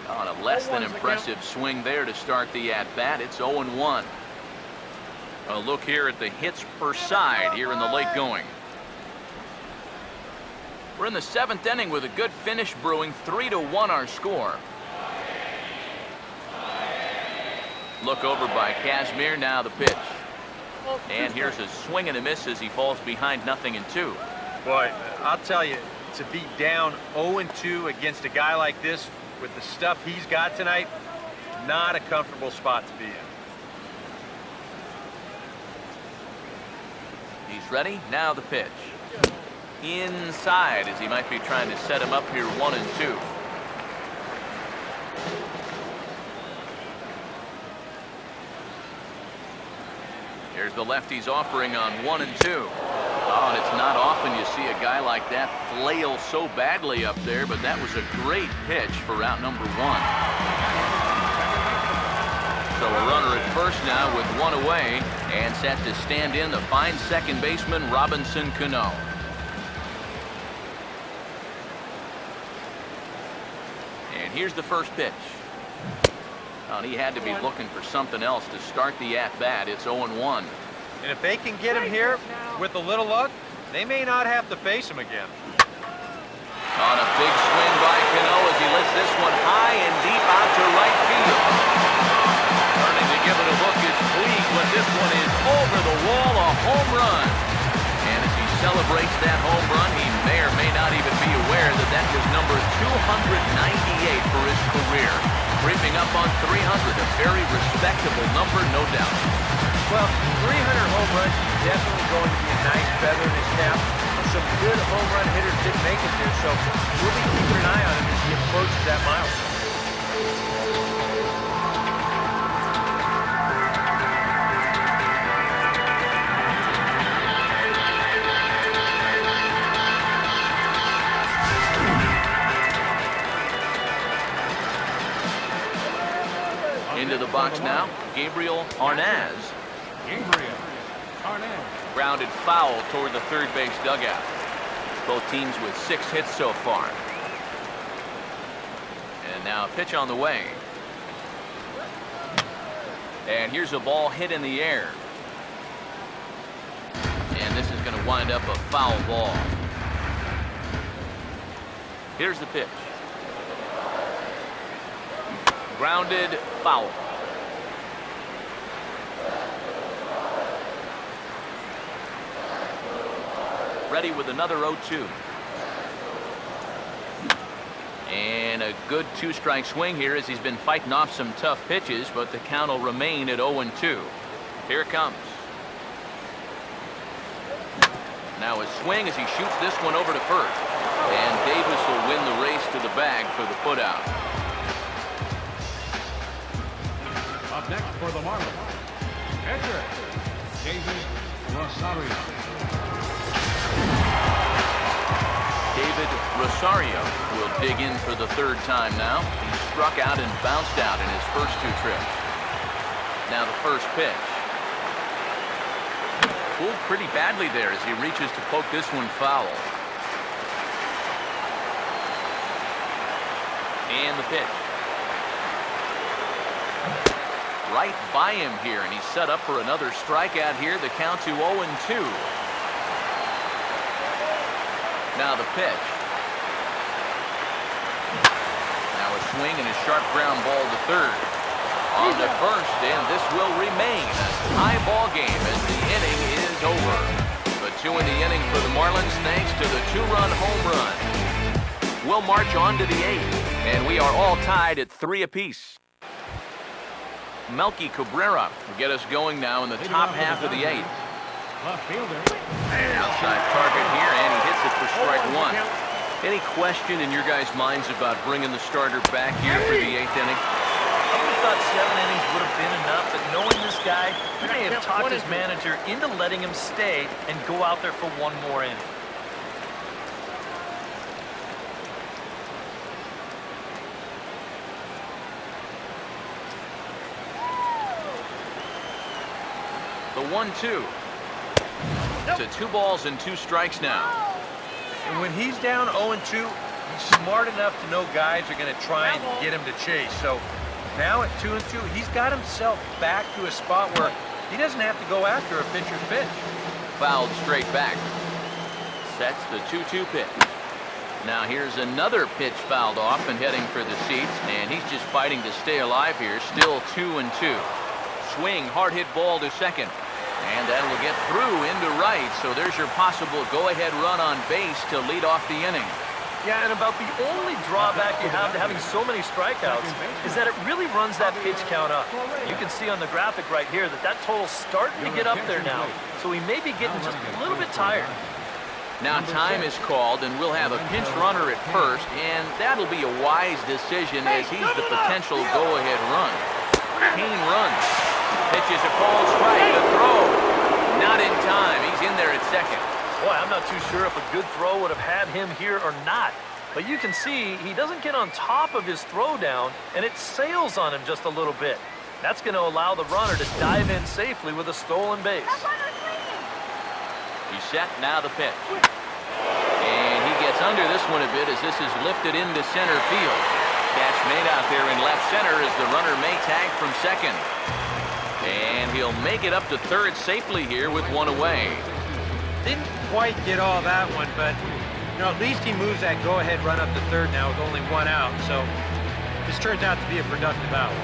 On a less than impressive swing there to start the at-bat. It's 0-1. A look here at the hits per side here in the late going. We're in the 7th inning with a good finish brewing. 3-1 our score. Look over by Kazmir. Now the pitch. And here's a swing and a miss as he falls behind 0-2. Boy, I'll tell you, to be down 0-2 against a guy like this with the stuff he's got tonight, not a comfortable spot to be in. He's ready. Now the pitch. Inside, as he might be trying to set him up here 1-2. Here's the lefty's offering on 1-2. Oh, and it's not often you see a guy like that flail so badly up there, but that was a great pitch for out number 1. So a runner at first now with 1 away, and set to stand in the fine second baseman Robinson Cano. And here's the first pitch. Oh, and he had to be looking for something else to start the at-bat. It's 0-1. And if they can get him here with a little luck, they may not have to face him again. On a big swing by Cano as he lets this one high and deep out to right field. Turning to give it a look is Puig, but this one is over the wall, a home run. And as he celebrates that home run, he may or may not even be aware that that was number 298 for his career. Creeping up on 300, a very respectable number, no doubt. Well, 300 home runs is definitely going to be a nice feather in his cap. Some good home run hitters didn't make it there, so we'll be keeping an eye on him as he approaches that milestone. Into the box now, Gabriel Arnaz. Grounded foul toward the third base dugout. Both teams with 6 hits so far. And now a pitch on the way. And here's a ball hit in the air. And this is going to wind up a foul ball. Here's the pitch. Grounded, foul. Ready with another 0-2. And a good two-strike swing here as he's been fighting off some tough pitches, but the count will remain at 0-2. Here it comes. Now a swing as he shoots this one over to first. And Davis will win the race to the bag for the putout. Up next for the Marlins, pitcher, David Rosario. David Rosario will dig in for the third time now. He struck out and bounced out in his first two trips. Now the first pitch. Pulled pretty badly there as he reaches to poke this one foul. And the pitch. Right by him here, and he's set up for another strikeout here. The count to 0-2. Now the pitch. Now a swing and a sharp ground ball to third. On to first, and this will remain a tie ball game as the inning is over. But 2 in the inning for the Marlins thanks to the 2-run home run. We'll march on to the 8th, and we are all tied at 3 apiece. Melky Cabrera will get us going now in the top half of the 8th. Left fielder. Outside target here, and he hits it for strike 1. Any question in your guys' minds about bringing the starter back here for the 8th inning? I would have thought 7 innings would have been enough, but knowing this guy, he may have talked his manager into letting him stay and go out there for one more inning. The 1-2. To 2 balls and 2 strikes now. And when he's down 0-2, he's smart enough to know guys are going to try and get him to chase. So now at 2-2, he's got himself back to a spot where he doesn't have to go after a pitcher's pitch. Fouled straight back. Sets the 2-2 pitch. Now here's another pitch fouled off and heading for the seats, and he's just fighting to stay alive here. Still 2-2. Swing, hard hit ball to second. And that will get through into right, so there's your possible go-ahead run on base to lead off the inning. Yeah, and about the only drawback you have to having so many strikeouts is that it really runs that pitch count up. You can see on the graphic right here that total's starting to get up there now, so he may be getting just a little bit tired. Now time is called, and we'll have a pinch runner at first, and that'll be a wise decision as he's the potential go-ahead run. Kane runs. Pitches a called strike. The throw. Not in time. He's in there at second. Boy, I'm not too sure if a good throw would have had him here or not. But you can see he doesn't get on top of his throw down, and it sails on him just a little bit. That's going to allow the runner to dive in safely with a stolen base. He's set. Now the pitch. And he gets under this one a bit as this is lifted into center field. Catch made out there in left center as the runner may tag from second. And he'll make it up to third safely here with 1 away. Didn't quite get all that one, but at least he moves that go-ahead run up to third now with only 1 out. So this turns out to be a productive out.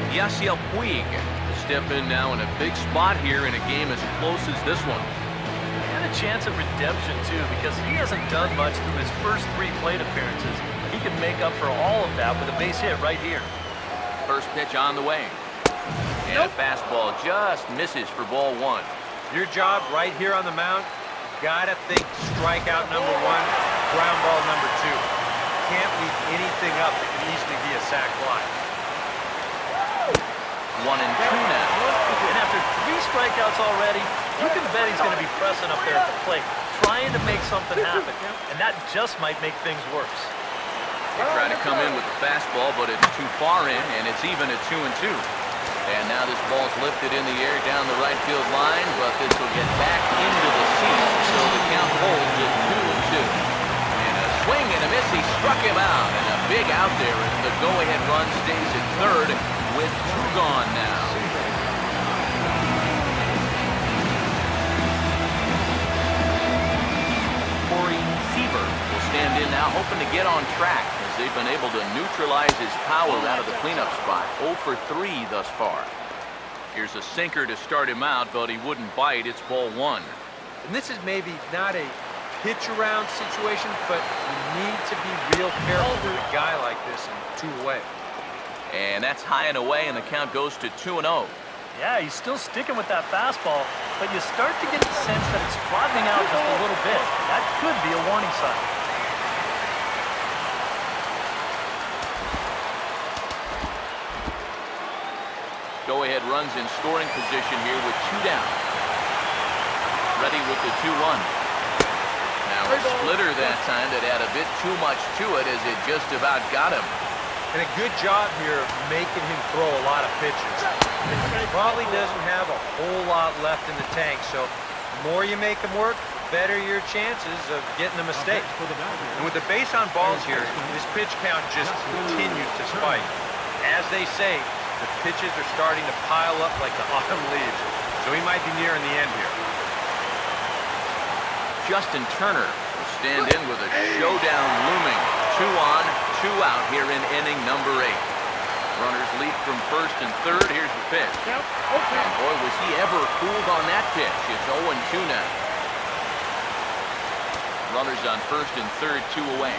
Yasiel Puig will step in now in a big spot here in a game as close as this one. And a chance of redemption, too, because he hasn't done much through his first 3 plate appearances. He can make up for all of that with a base hit right here. First pitch on the way. And a fastball just misses for ball 1. Your job right here on the mound, gotta think strikeout number 1, ground ball number 2. Can't leave anything up that can easily be a sac fly. 1-2 now. And after 3 strikeouts already, you can bet he's going to be pressing up there at the plate, trying to make something happen. And that just might make things worse. They try to come in with the fastball, but it's too far in, and it's even at 2-2. And now this ball's lifted in the air down the right field line, but this will get back into the seats, so the count holds at 2-2. And a swing and a miss, he struck him out, and a big out there as the go-ahead run stays at third with 2 gone now. to get on track as they've been able to neutralize his power out of the cleanup spot. 0 for 3 thus far. Here's a sinker to start him out, but he wouldn't bite. It's ball 1. And this is maybe not a pitch around situation, but you need to be real careful with a guy like this in 2 away. And that's high and away, and the count goes to 2-0. Yeah, he's still sticking with that fastball, but you start to get the sense that it's flattening out just a little bit. That could be a warning sign. Go-ahead runs in scoring position here with 2 down. Ready with the 2-1. Now a splitter that time that had a bit too much to it as it just about got him. And a good job here of making him throw a lot of pitches. He probably doesn't have a whole lot left in the tank, so the more you make him work, the better your chances of getting a mistake. And with the base on balls here, this pitch count just continues to spike. As they say, the pitches are starting to pile up like the autumn leaves, so he might be nearing the end here. Justin Turner will stand in with a showdown looming. 2 on, 2 out here in inning number 8. Runners leap from first and third. Here's the pitch. And boy, was he ever fooled on that pitch. It's 0-2 now. Runners on first and third, 2 away.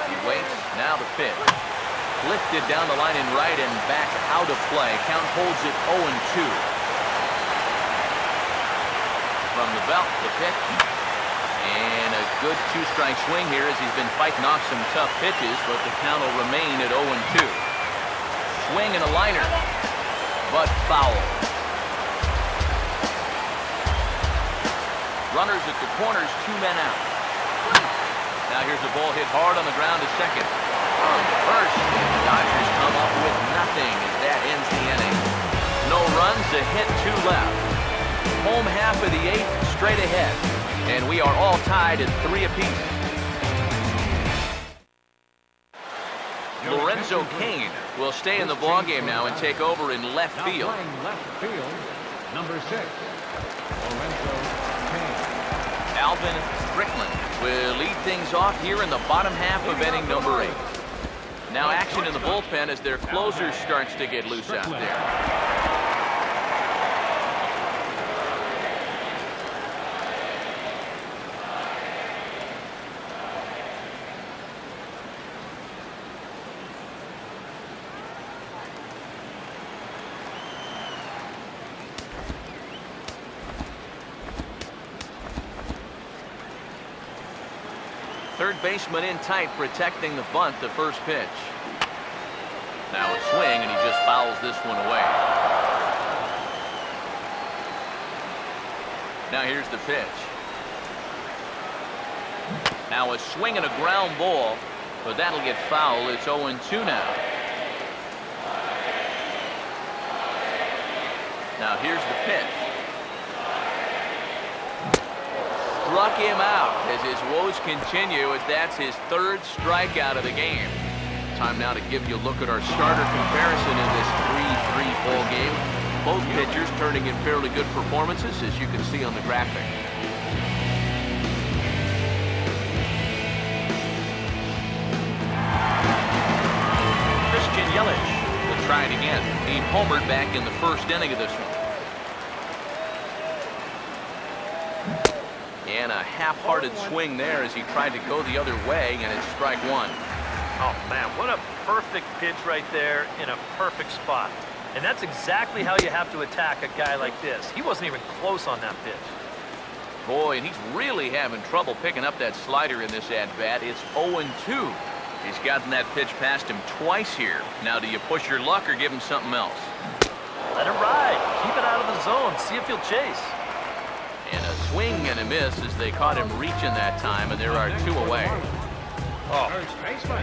He waits. Now the pitch. Lifted down the line in right and back out of play. Count holds it 0-2. From the belt, the pitch. And a good 2-strike swing here as he's been fighting off some tough pitches, but the count will remain at 0-2. Swing and a liner, but foul. Runners at the corners, 2 men out. Now here's the ball hit hard on the ground to second. On to first, and the Dodgers come up with nothing as that ends the inning. No runs, a hit, 2 left. Home half of the 8th, straight ahead. And we are all tied at 3 apiece. Lorenzo Cain will stay in the ballgame now and take over in left field. Left field, number 6, Lorenzo Cain. Alvin Strickland will lead things off here in the bottom half of inning number 8. Now action in the bullpen as their closer starts to get loose out there. Third baseman in tight, protecting the bunt, the first pitch. Now a swing, and he just fouls this one away. Now here's the pitch. Now a swing and a ground ball, but that'll get foul. It's 0-2 now. Now here's the pitch. Struck him out as his woes continue, as that's his 3rd strikeout of the game. Time now to give you a look at our starter comparison in this 3-3 ball game. Both pitchers turning in fairly good performances, as you can see on the graphic. Christian Yelich will try it again. He homered back in the first inning of this one. And a half-hearted swing there as he tried to go the other way, and it's strike 1. Oh, man, what a perfect pitch right there in a perfect spot. And that's exactly how you have to attack a guy like this. He wasn't even close on that pitch. Boy, and he's really having trouble picking up that slider in this at-bat. It's 0-2. He's gotten that pitch past him twice here. Now, do you push your luck or give him something else? Let it ride. Keep it out of the zone. See if he'll chase. And a swing and a miss as they caught him reaching that time, and there are 2 away. Oh,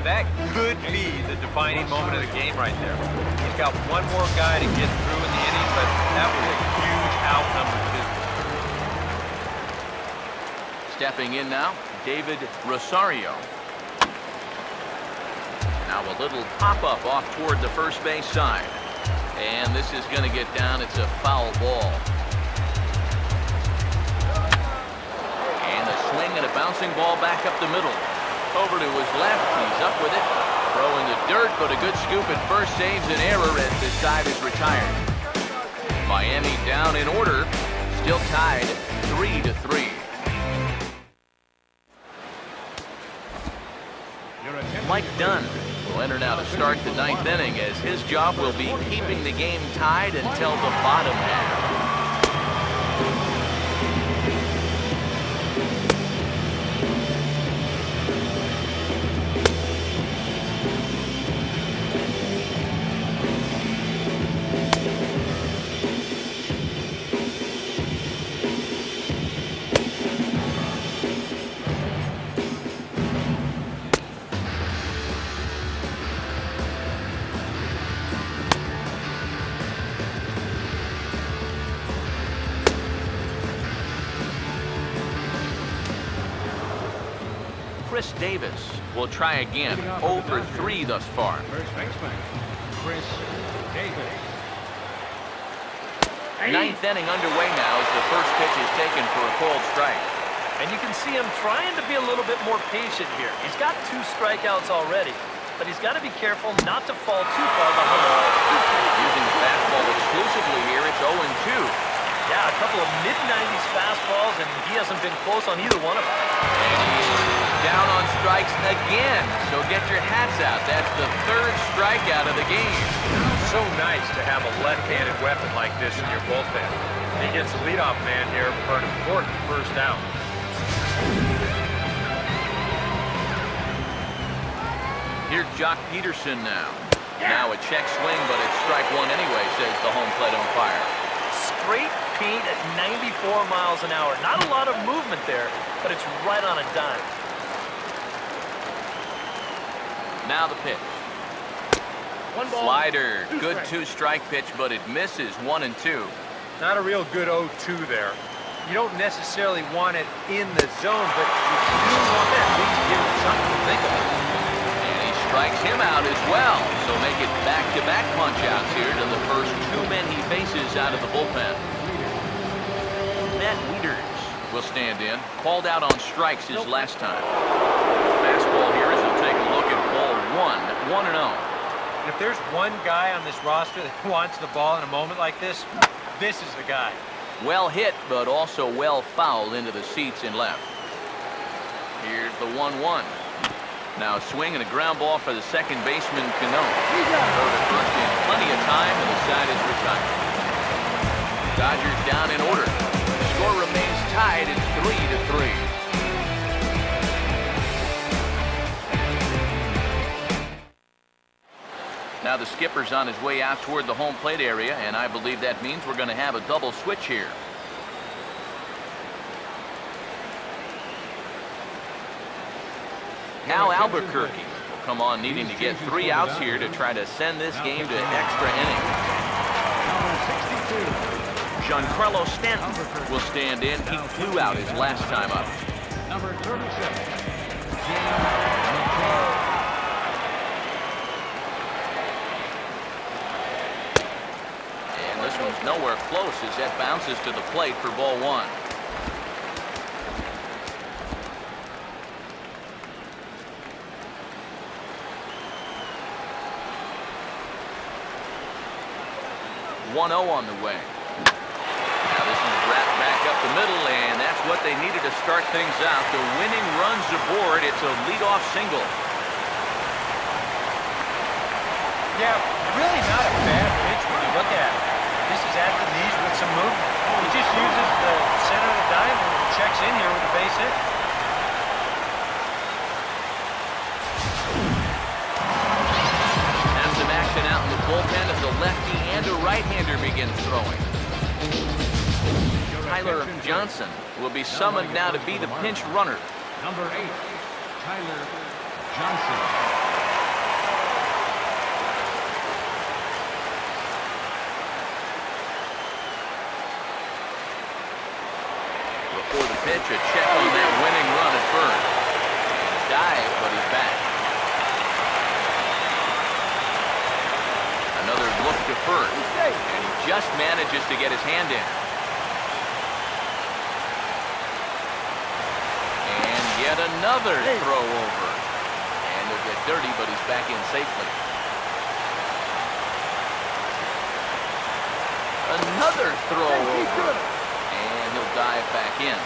that could be the defining moment of the game right there. He's got one more guy to get through in the inning, but that was a huge out number 2. Stepping in now, David Rosario. Now a little pop-up off toward the first base side. And this is going to get down. It's a foul ball. And a swing and a bouncing ball back up the middle. Over to his left. He's up with it. Throw in the dirt, but a good scoop at first saves an error as the side is retired. Miami down in order. Still tied 3-3. Mike Dunn will enter now to start the ninth inning, as his job will be keeping the game tied until the bottom half. Chris Davis will try again. 0 for 3 thus far. First baseman, Chris Davis. Ninth inning underway now as the first pitch is taken for a called strike. And you can see him trying to be a little bit more patient here. He's got 2 strikeouts already, but he's got to be careful not to fall too far behind. Using the fastball exclusively here, it's 0-2. Yeah, a couple of mid-90s fastballs, and he hasn't been close on either one of them. And he's down on strikes again, so get your hats out. That's the 3rd strikeout of the game. So nice to have a left-handed weapon like this in your bullpen. He gets the leadoff man here for an important first out. Here's Jock Peterson now. Now a check swing, but it's strike 1 anyway, says the home plate umpire. Straight paint at 94 miles an hour. Not a lot of movement there, but it's right on a dime. Now the pitch. One ball. Slider. Good 2-strike pitch, but it misses 1-2. Not a real good 0-2 there. You don't necessarily want it in the zone, but you do want to at least give it something to think about. And he strikes him out as well. So make it back-to-back punch-outs here to the first 2 men he faces out of the bullpen. Matt Wieters will stand in. Called out on strikes his last time. Fastball here as he'll take a look at ball 1, 1-0. And if there's one guy on this roster that wants the ball in a moment like this, this is the guy. Well hit, but also well fouled into the seats in left. Here's the 1-1. Now a swing and a ground ball for the second baseman, Cano. Throw to first in plenty of time, and the side is retired. Dodgers down in order. The score remains tied at 3-3. Now the skipper's on his way out toward the home plate area, and I believe that means we're going to have a double switch here. Now Albuquerque will come on needing to get 3 outs here to try to send this game to extra innings. Giancarlo Stanton will stand in. He flew out his last time up. Number 37. And this one's nowhere close as that bounces to the plate for ball 1. .1-0 on the way. Now this is wrapped back up the middle, and that's what they needed to start things out. The winning run's aboard. It's a leadoff single. Yeah, really not a bad pitch when you look at it. This is at the knees with some movement. He just uses the center of the diamond and checks in here with a base hit. Have some action out in the bullpen as a lefty and a right-hander begin throwing. Tyler Johnson will be summoned now to be the pinch runner. Number 8, Tyler Johnson. Before the pitch, a check on that winning run at first. And a dive, but he's back. Another look to first, and he just manages to get his hand in. And yeah, Yet another throw over. And he'll get dirty, but he's back in safely. Another throw over. And he'll dive back in.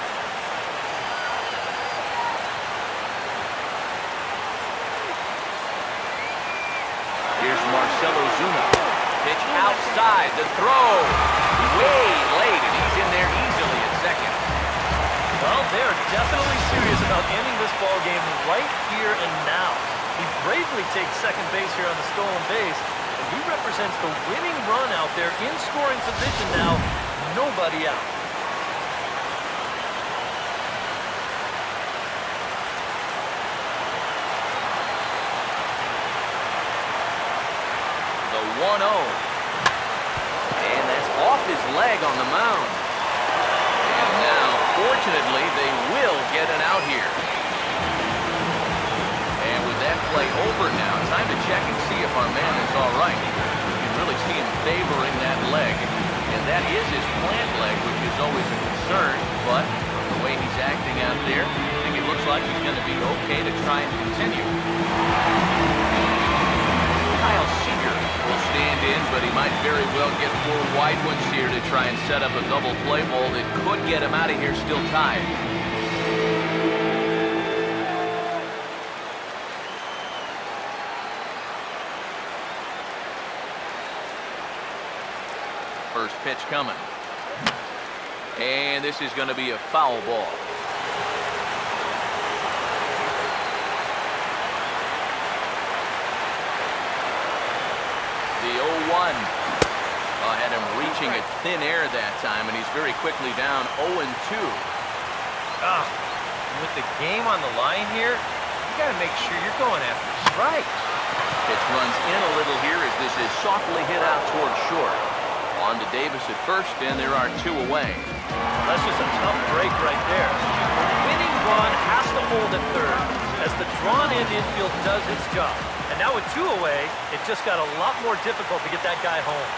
Here's Marcelo Zuna. Pitch outside. The throw. Way late, and he's in there easily at second. Well, they're definitely serious about ending this ball game right here and now. He bravely takes second base here on the stolen base, and he represents the winning run out there in scoring position now. Nobody out. The 1-0. And that's off his leg on the mound. And now, fortunately, they will get an out here. And with that play over now, time to check and see if our man is all right. You can really see him favoring that leg. And that is his plant leg, which is always a concern. But from the way he's acting out there, I think it looks like he's going to be okay to try and continue. Kyle Seager will stand in, but he might very well get 4 wide ones here to try and set up a double play ball that could get him out of here still tied. First pitch coming. And this is going to be a foul ball. The 0-1. Had him reaching at thin air that time, and he's very quickly down 0-2. With the game on the line here, you got to make sure you're going after strikes. Pitch runs in a little here as this is softly hit out towards short. On to Davis at first, and there are 2 away. That's just a tough break right there. The winning run has to hold at third as the drawn-in infield does its job. And now with 2 away, it just got a lot more difficult to get that guy home.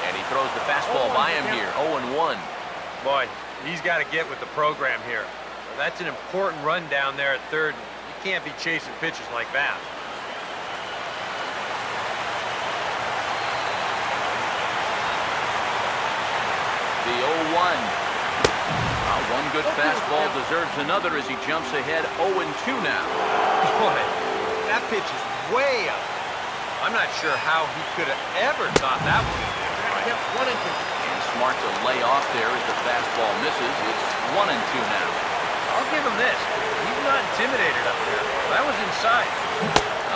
And he throws the fastball by him here, 0-1. Boy, he's got to get with the program here. That's an important run down there at third. You can't be chasing pitches like that. The 0-1. One good fastball deserves another as he jumps ahead 0-2 now. Boy, that pitch is way up. I'm not sure how he could have ever thought that one. And smart to lay off there as the fastball misses. It's 1-2 now. I'll give him this. He's not intimidated up there. That was inside.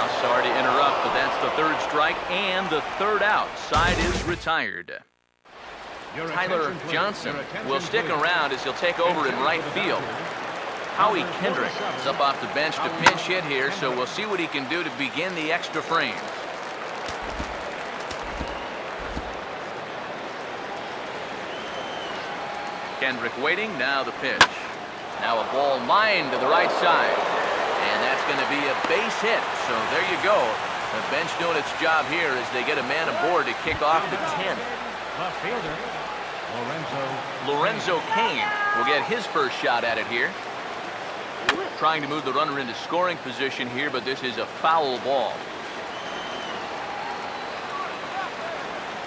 I'm sorry to interrupt, but that's the 3rd strike and the 3rd out. Side is retired. Tyler Johnson will stick around as he'll take over in right field. Howie Kendrick is up off the bench to pinch hit here, so we'll see what he can do to begin the extra frames. Kendrick waiting, now the pitch. Now a ball lined to the right side. And that's going to be a base hit, so there you go. The bench doing its job here as they get a man aboard to kick off the 10th. Left fielder, Lorenzo Cain will get his first shot at it here. Trying to move the runner into scoring position here, but this is a foul ball.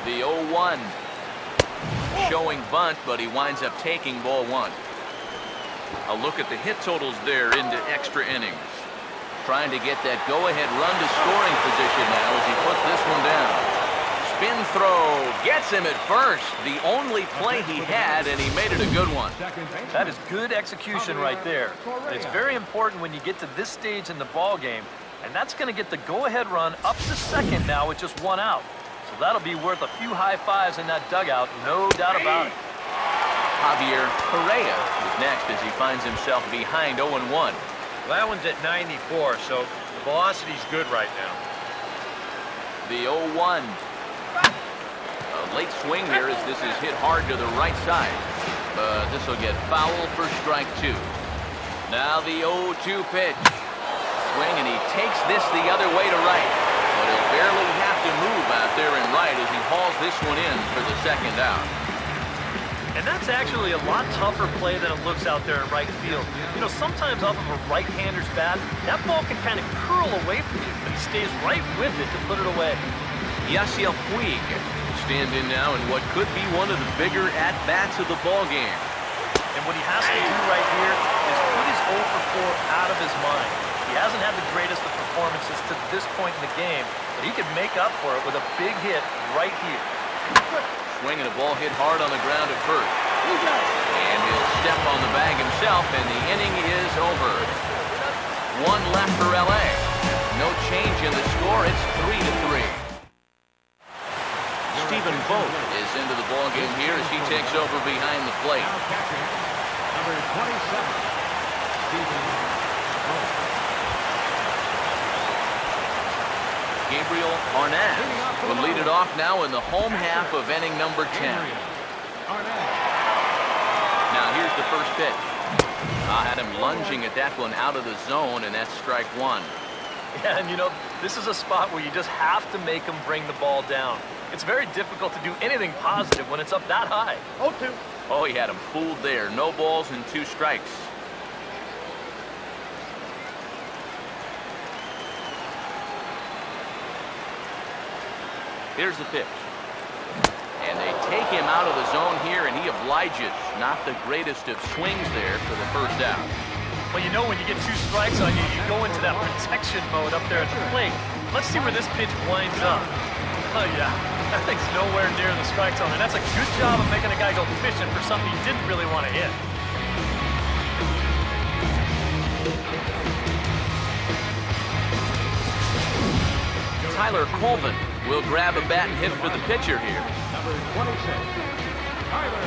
The 0-1. Showing bunt, but he winds up taking ball 1. A look at the hit totals there into extra innings. Trying to get that go-ahead run to scoring position now as he puts this one down. Spin throw gets him at first. The only play he had, and he made it a good one. That is good execution right there. It's very important when you get to this stage in the ball game, and that's going to get the go-ahead run up to second now with just 1 out. So that'll be worth a few high fives in that dugout, no doubt about it. Javier Correa is next as he finds himself behind 0-1. Well, that one's at 94, so the velocity's good right now. The 0-1. A late swing here as this is hit hard to the right side. But this will get foul for strike 2. Now the 0-2 pitch. Swing, and he takes this the other way to right. But he'll barely have to move out there in right as he hauls this one in for the 2nd out. And that's actually a lot tougher play than it looks out there in right field. You know, sometimes off of a right-hander's bat, that ball can kind of curl away from you, but he stays right with it to put it away. Yasiel Puig stand in now in what could be one of the bigger at-bats of the ball game. And what he has to do right here is put his 0 for 4 out of his mind. He hasn't had the greatest of performances to this point in the game, but he could make up for it with a big hit right here. Swinging a ball hit hard on the ground at first. And he'll step on the bag himself, and the inning is over. One left for LA. No change in the score. It's 3-3. Stephen Vogt is into the ball game here as he takes over behind the plate. Now catching, number 27, Stephen Vogt. Gabriel Arnaz will lead it off now in the home half of inning number 10. Now here's the first pitch. Had him lunging at that one out of the zone, and that's strike one. Yeah, and you know, this is a spot where you just have to make him bring the ball down. It's very difficult to do anything positive when it's up that high. 0-2. Oh, he had him fooled there. No balls and 2 strikes. Here's the pitch. And they take him out of the zone here, and he obliges. Not the greatest of swings there for the first out. Well, you know when you get 2 strikes on you, you go into that protection mode up there at the plate. Let's see where this pitch winds up. Oh, yeah. That thing's nowhere near the strike zone, and that's a good job of making a guy go fishing for something he didn't really want to hit. Tyler Colvin will grab a bat and hit for the pitcher here. Number 26, Tyler.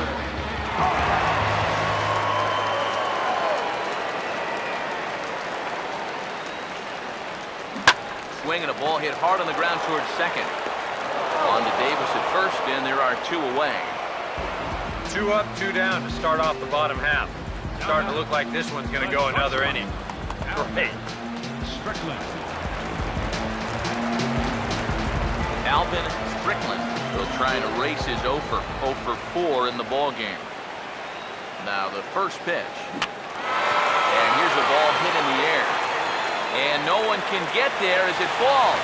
Swing and a ball hit hard on the ground towards second. On to Davis at first, and there are 2 away. 2 up, 2 down to start off the bottom half. Starting to look like this one's going to go another inning. Great. Strickland. Alvin Strickland will try and erase his 0 for 4 in the ball game. Now the first pitch. And here's a ball hit in the air. And no one can get there as it falls.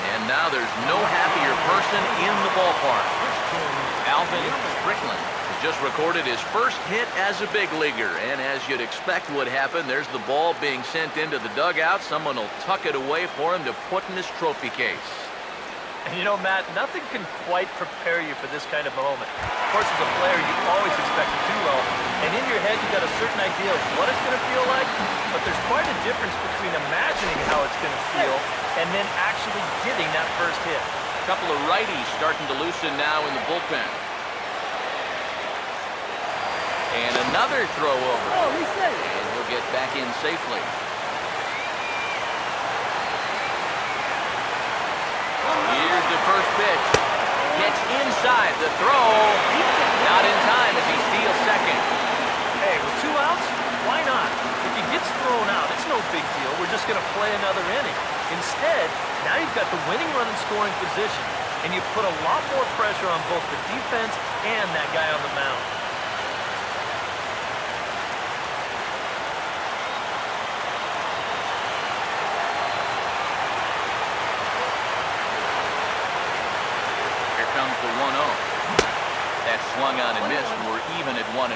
And now there's no happier person in the ballpark. Alvin Strickland has just recorded his first hit as a big leaguer. And as you'd expect would happen, there's the ball being sent into the dugout. Someone will tuck it away for him to put in his trophy case. And you know, Matt, nothing can quite prepare you for this kind of moment. Of course, as a player, you always expect to do well. And in your head, you've got a certain idea of what it's going to feel like. But there's quite a difference between imagining how it's going to feel and then actually getting that first hit. A couple of righties starting to loosen now in the bullpen. And another throw over. Oh, he's safe. And he'll get back in safely. Here's the first pitch. Gets inside the throw. Not in time as he steals second. Hey, with 2 outs, why not? If he gets thrown out, it's no big deal. We're just going to play another inning. Instead, now you've got the winning run in scoring position, and you put a lot more pressure on both the defense and that guy on the mound. Here comes the 1-0. That swung on and missed. We're even at 1-1.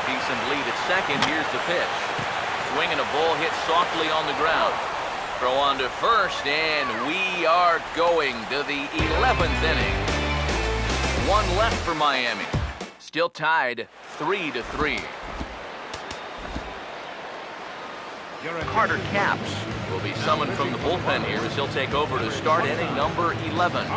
Decent lead at second. Here's the pitch. Swinging a ball hit softly on the ground. Throw on to first, and we are going to the 11th inning. 1 left for Miami. Still tied 3-3. Carter Capps will be summoned from the bullpen here as he'll take over to start inning number 11.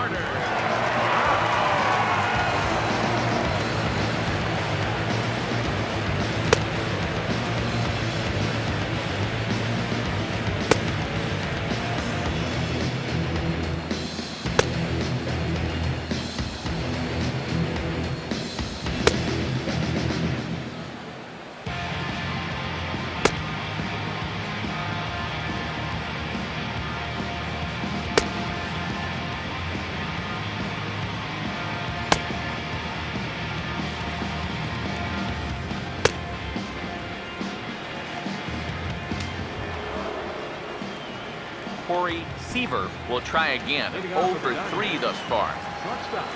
Corey Seaver will try again. 0 for 3 thus far. Shortstop,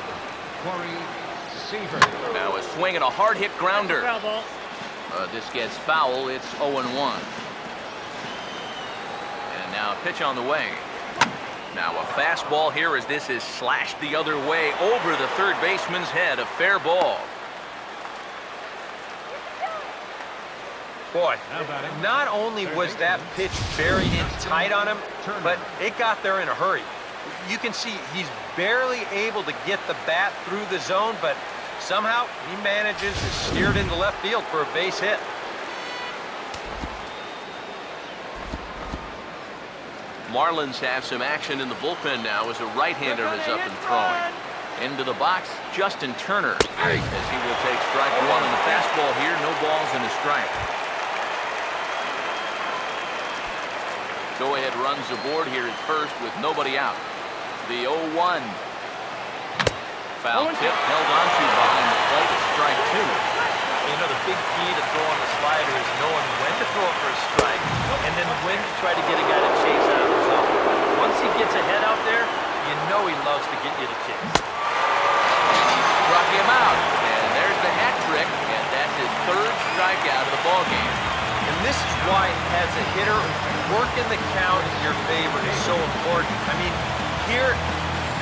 Corey Seaver. Now a swing and a hard hit grounder. This gets foul. It's 0-1. And now a pitch on the way. Now a fastball here as this is slashed the other way over the third baseman's head. A fair ball. Boy, not only was that pitch buried in tight on him, but it got there in a hurry. You can see he's barely able to get the bat through the zone, but somehow he manages to steer it into left field for a base hit. Marlins have some action in the bullpen now as a right-hander is up and throwing. Into the box, Justin Turner, as he will take strike one on the fastball here. No balls and a strike. Go-ahead runs aboard here at first with nobody out. The 0-1. Foul tip held onto behind the plate. Strike two. You know, the big key to throwing the slider is knowing when to throw it for a strike and then when to try to get a guy to chase out of the zone. Once he gets ahead out there, you know he loves to get you to chase. Struck him out. And there's the hat trick. And that's his third strikeout of the ballgame. And this is why, as a hitter, working the count in your favor is so important. I mean, here,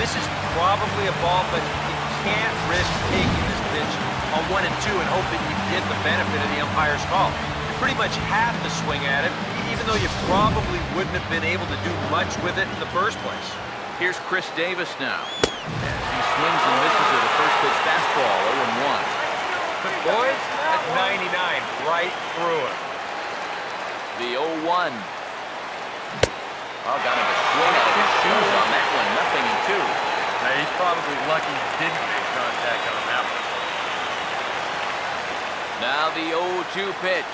this is probably a ball, but you can't risk taking this pitch on 1 and 2 and hope that you get the benefit of the umpire's call. You pretty much have to swing at it, even though you probably wouldn't have been able to do much with it in the first place. Here's Chris Davis now. As he swings and misses at a first pitch fastball, 0-1. Boys, at 99, right through it. The 0-1. Oh, got him a swing out of his shoes on that one. 0-2. Now, he's probably lucky he didn't make contact on that one. Now the 0-2 pitch.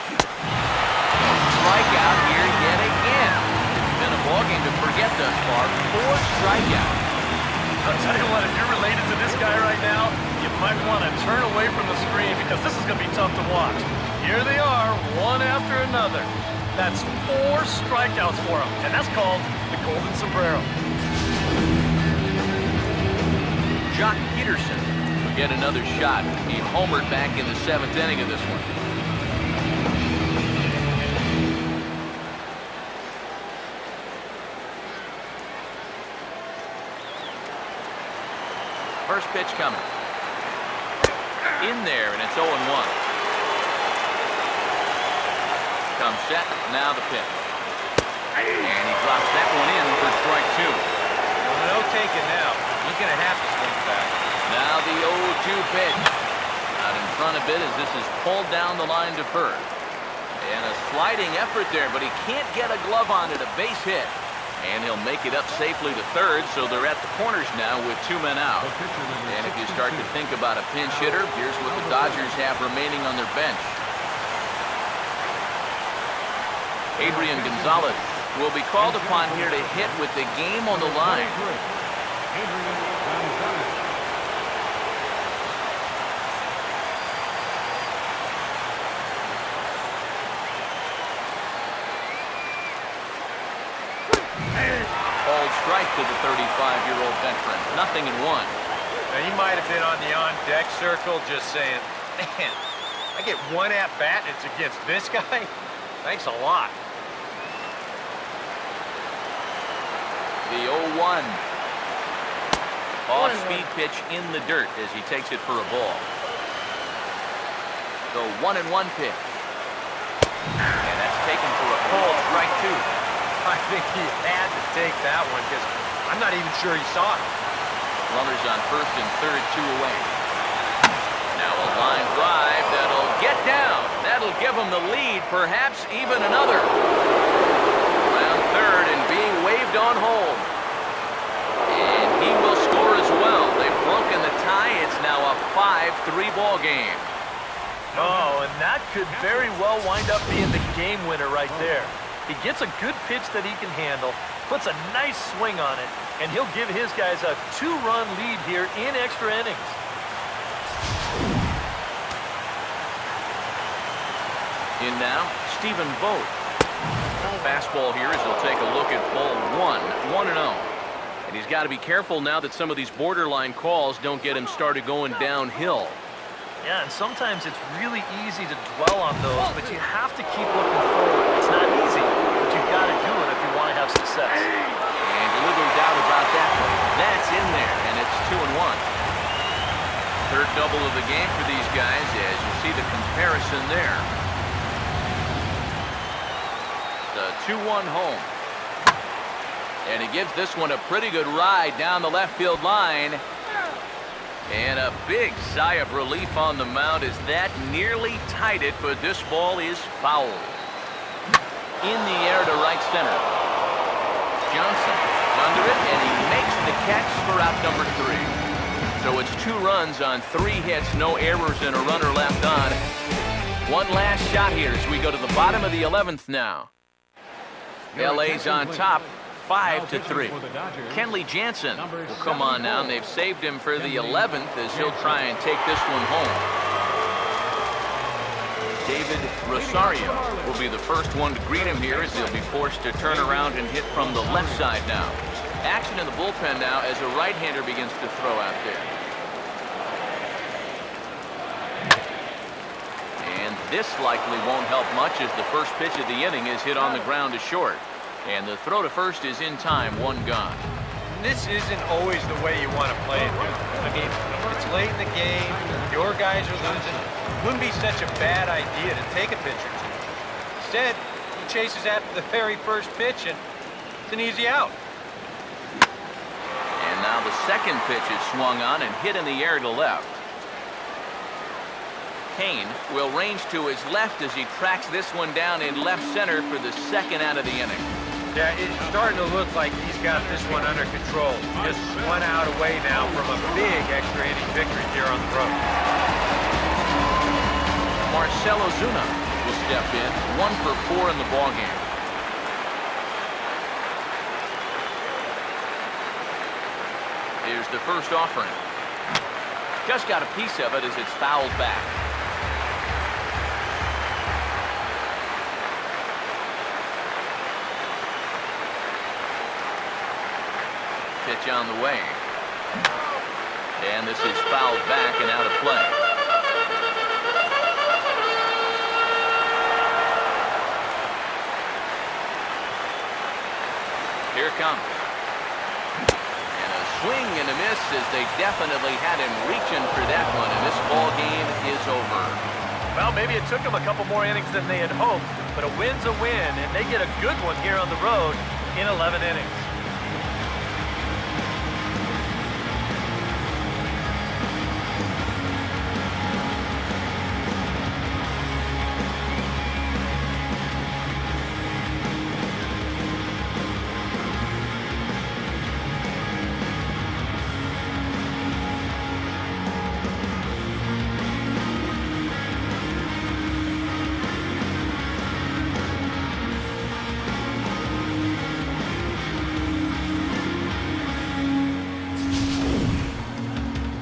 Strikeout here yet again. It's been a ballgame to forget thus far. 4 strikeouts. I'll tell you what, if you're related to this guy right now, you might want to turn away from the screen because this is going to be tough to watch. Here they are, one after another. That's 4 strikeouts for him, and that's called the Golden Sombrero. Jock Peterson will get another shot. He homered back in the 7th inning of this one. First pitch coming. In there, and it's 0-1. Comes set, now the pitch. And he drops that one in for strike 2. Well, no taking now. He's going to have to swing back. Now the 0-2 pitch. Out in front a bit as this is pulled down the line to first. And a sliding effort there, but he can't get a glove on it, a base hit. And he'll make it up safely to third, so they're at the corners now with 2 men out. And if you start to think about a pinch hitter, here's what the Dodgers have remaining on their bench. Adrian Gonzalez will be called upon here to hit with the game on the line. Called strike to the 35-year-old veteran. 0-1. Now, he might have been on the on-deck circle just saying, man, I get 1 at-bat and it's against this guy? Thanks a lot. The 0-1. Off-speed pitch in the dirt as he takes it for a ball. The 1-1 pitch. And that's taken for a called strike 2. I think he had to take that one because I'm not even sure he saw it. Runners on first and third, 2 away. Now a line drive that'll get down. That'll give him the lead, perhaps even another. Around third and being waved on home. And he will score as well. They've broken the tie. It's now a 5-3 ball game. Oh, and that could very well wind up being the game winner right there. He gets a good pitch that he can handle, puts a nice swing on it, and he'll give his guys a 2-run lead here in extra innings. In now, Stephen Vogt. fastball here as he'll take a look at ball 1-0. And he's got to be careful now that some of these borderline calls don't get him started going downhill. Yeah, and sometimes it's really easy to dwell on those, but you have to keep looking forward. It's not easy, but you've got to do it if you want to have success. And a little doubt about that one. That's in there, and it's 2-1. Third double of the game for these guys as you see the comparison there. The 2-1 home. And he gives this one a pretty good ride down the left field line. And a big sigh of relief on the mound as that nearly tied it, but this ball is foul. In the air to right center. Johnson under it, and he makes the catch for out number 3. So it's 2 runs on 3 hits, no errors, and a runner left on. One last shot here as we go to the bottom of the 11th now. LA's on top, 5-3. Kenley Jansen will come on now, and they've saved him for the 11th as he'll try and take this one home. David Rosario will be the first one to greet him here as he'll be forced to turn around and hit from the left side now. Action in the bullpen now as a right-hander begins to throw out there. And this likely won't help much as the first pitch of the inning is hit on the ground to short. And the throw to first is in time, 1 gone. This isn't always the way you want to play it, dude. I mean, it's late in the game, your guys are losing. It wouldn't be such a bad idea to take a pitch or 2. Instead, he chases after the very first pitch, and it's an easy out. And now the second pitch is swung on and hit in the air to left. Kane will range to his left as he tracks this one down in left center for the second out of the inning. Yeah, it's starting to look like he's got this one under control. Just 1 out away now from a big extra inning victory here on the road. Marcell Ozuna will step in, 1 for 4 in the ballgame. Here's the first offering. Just got a piece of it as it's fouled back. Pitch on the way. And this is fouled back and out of play. Here it comes. And a swing and a miss as they definitely had him reaching for that one, and this ball game is over. Well, maybe it took them a couple more innings than they had hoped, but a win's a win, and they get a good one here on the road in 11 innings.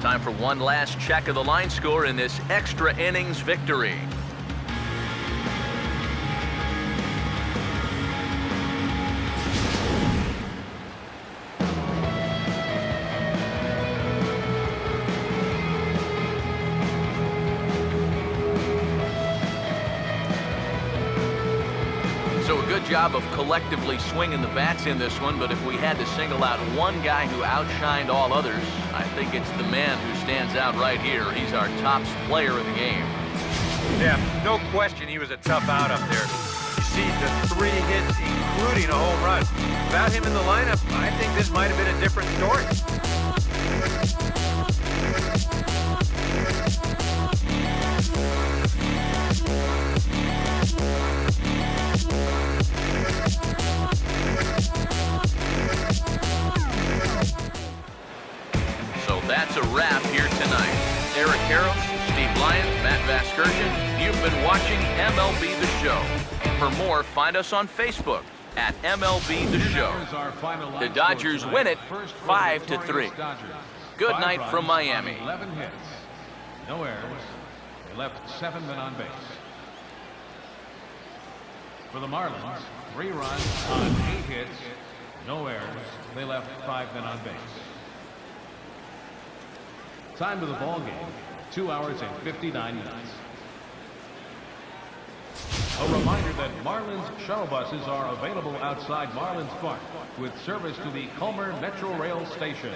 Time for one last check of the line score in this extra innings victory. So a good job of collectively swinging the bats in this one, but if we had to single out one guy who outshined all others, I think it's the man who stands out right here. He's our top player of the game. Yeah, no question he was a tough out up there. You see the 3 hits, including a home run. Without him in the lineup, I think this might have been a different story. That's a wrap here tonight. Eric Harrow, Steve Lyons, Matt Vasgersian, you've been watching MLB The Show. For more, find us on Facebook at MLB The Show. The Dodgers win it 5-3. Good night from Miami. 11 hits, no errors. They left 7 men on base. For the Marlins, 3 runs on 8 hits, no errors. They left 5 men on base. Time of the ball game, 2 hours and 59 minutes. A reminder that Marlins shuttle buses are available outside Marlins Park with service to the Culmer Metro Rail Station.